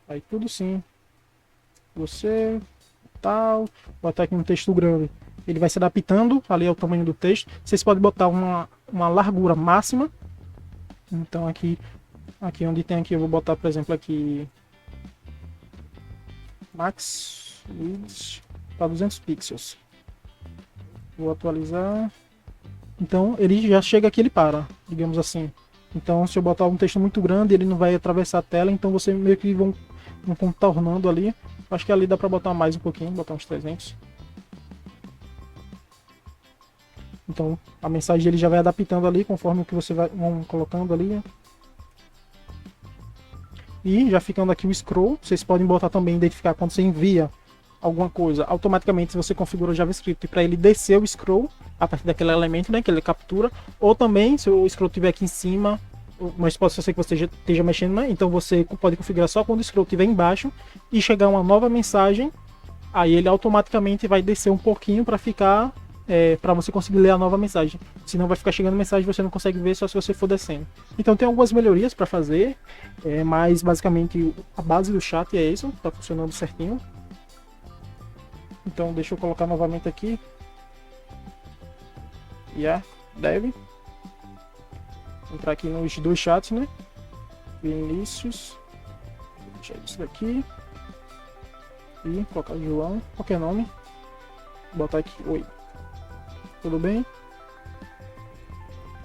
Aí tudo sim. Você, tal. Botar aqui um texto grande. Ele vai se adaptando ali ao tamanho do texto. Vocês podem botar uma largura máxima. Então aqui onde tem aqui, eu vou botar, por exemplo, aqui max width para 200 pixels. Vou atualizar. Então ele já chega aqui, ele para, digamos assim. Então se eu botar um texto muito grande, ele não vai atravessar a tela, então você meio que vão contornando ali. Acho que ali dá para botar mais um pouquinho, botar uns 300. Então a mensagem ele já vai adaptando ali conforme o que você vai colocando ali. E já ficando aqui o scroll, vocês podem botar também, identificar quando você envia alguma coisa, automaticamente se você configura o JavaScript para ele descer o scroll a partir daquele elemento, né, que ele captura, ou também se o scroll estiver aqui em cima, mas pode ser que você esteja mexendo, né, então você pode configurar só quando o scroll estiver embaixo e chegar uma nova mensagem, aí ele automaticamente vai descer um pouquinho para ficar para você conseguir ler a nova mensagem. Senão vai ficar chegando mensagem e você não consegue ver só se você for descendo. Então tem algumas melhorias para fazer, mas basicamente a base do chat é isso, está funcionando certinho. Então deixa eu colocar novamente aqui. Deve entrar aqui nos dois chats, né? Vinícius, deixa isso daqui e colocar João, qualquer nome. Vou botar aqui, oi. Tudo bem?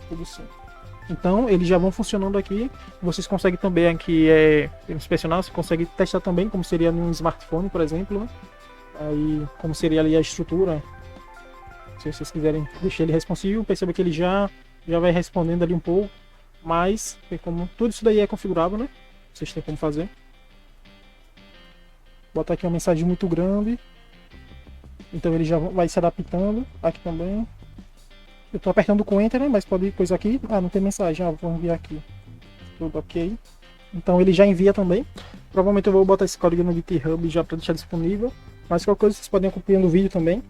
Tudo sim. Então eles já vão funcionando aqui. Vocês conseguem também aqui inspecionar, você consegue testar também como seria num smartphone, por exemplo, né? Aí como seria ali a estrutura. Se vocês quiserem deixar ele responsivo, perceba que ele já vai respondendo ali um pouco. Mas como tudo isso daí é configurável, né? Vocês têm como fazer. Botar aqui uma mensagem muito grande. Então ele já vai se adaptando. Aqui também. Eu tô apertando com Enter, né? Mas pode ir coisa aqui. Ah, não tem mensagem. Ah, vou enviar aqui. Tudo ok. Então ele já envia também. Provavelmente eu vou botar esse código no GitHub já para deixar disponível. Mas qualquer coisa vocês podem acompanhar no vídeo também.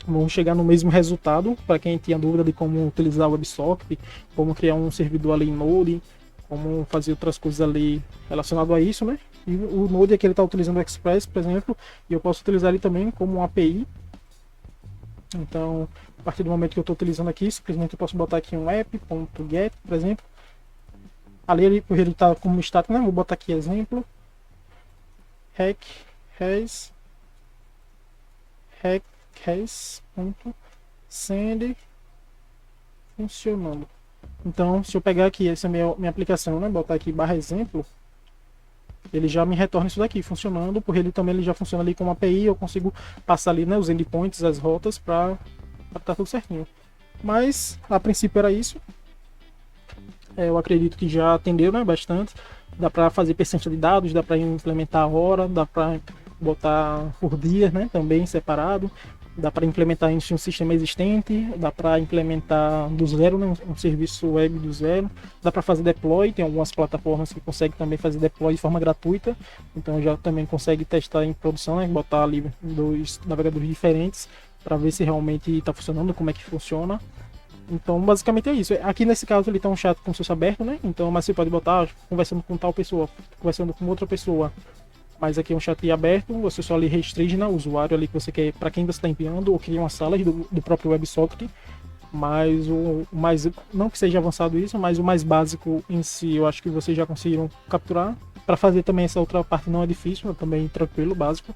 Vamos chegar no mesmo resultado. Para quem tinha dúvida de como utilizar o WebSocket, como criar um servidor ali em Node, como fazer outras coisas ali relacionado a isso, né? E o Node é que ele está utilizando o Express, por exemplo, e eu posso utilizar ele também como uma API. Então, a partir do momento que eu estou utilizando aqui, simplesmente eu posso botar aqui um app.get, por exemplo. Ali ele está como status, né? Vou botar aqui exemplo. Send funcionando. Então, se eu pegar aqui essa minha aplicação, né, botar aqui /exemplo, ele já me retorna isso daqui funcionando, porque ele já funciona ali como API, eu consigo passar ali, né, os endpoints, as rotas para estar tudo certinho. Mas a princípio era isso. Eu acredito que já atendeu, né, bastante. Dá para fazer persistência de dados, dá para implementar a hora, dá para botar por dia, né, também separado. Dá para implementar em um sistema existente, dá para implementar do zero, né, um serviço web do zero, dá para fazer deploy, tem algumas plataformas que conseguem também fazer deploy de forma gratuita, então já também consegue testar em produção, né, botar ali 2 navegadores diferentes para ver se realmente está funcionando, como é que funciona. Então basicamente é isso. Aqui nesse caso ele está um chat como se fosse aberto, né, então, mas você pode botar conversando com tal pessoa, conversando com outra pessoa. Mas aqui é um chat aberto, você só ali restringe, né, o usuário ali que você quer, para quem você está enviando, ou cria uma sala do próprio WebSocket. Mas o mais, não que seja avançado isso, mas o mais básico em si, eu acho que vocês já conseguiram capturar. Para fazer também essa outra parte não é difícil, é também tranquilo, básico.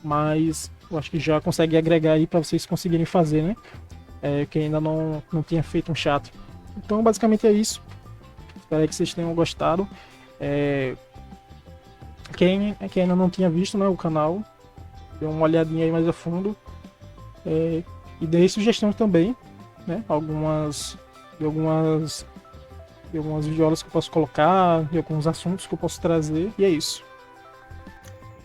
Mas eu acho que já consegue agregar aí para vocês conseguirem fazer, né? Quem ainda não tinha feito um chat. Então basicamente é isso. Espero que vocês tenham gostado. Quem ainda não tinha visto, né, o canal, dê uma olhadinha aí mais a fundo, e dei sugestões também, né, algumas videoaulas que eu posso colocar, de alguns assuntos que eu posso trazer, e é isso.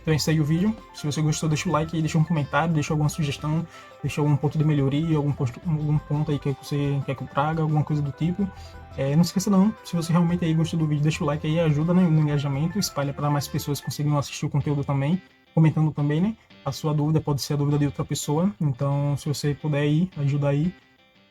Então esse aí é o vídeo. Se você gostou, deixa o like aí, deixa um comentário, deixa alguma sugestão, deixa algum ponto de melhoria, algum ponto aí que você quer que eu traga, alguma coisa do tipo. Não esqueça não, se você realmente aí gostou do vídeo, deixa o like aí, ajuda, né, no engajamento, espalha para mais pessoas conseguirem assistir o conteúdo também, comentando também, né, a sua dúvida pode ser a dúvida de outra pessoa, então se você puder aí, ajuda aí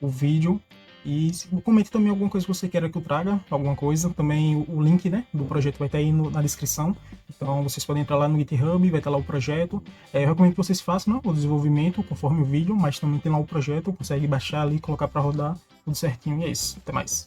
o vídeo. E comente também alguma coisa que você queira que eu traga, alguma coisa. Também o link, né, do projeto vai estar aí na descrição. Então vocês podem entrar lá no GitHub, vai estar lá o projeto. Eu recomendo que vocês façam, né, o desenvolvimento conforme o vídeo, mas também tem lá o projeto, consegue baixar ali, colocar para rodar, tudo certinho. E é isso. Até mais.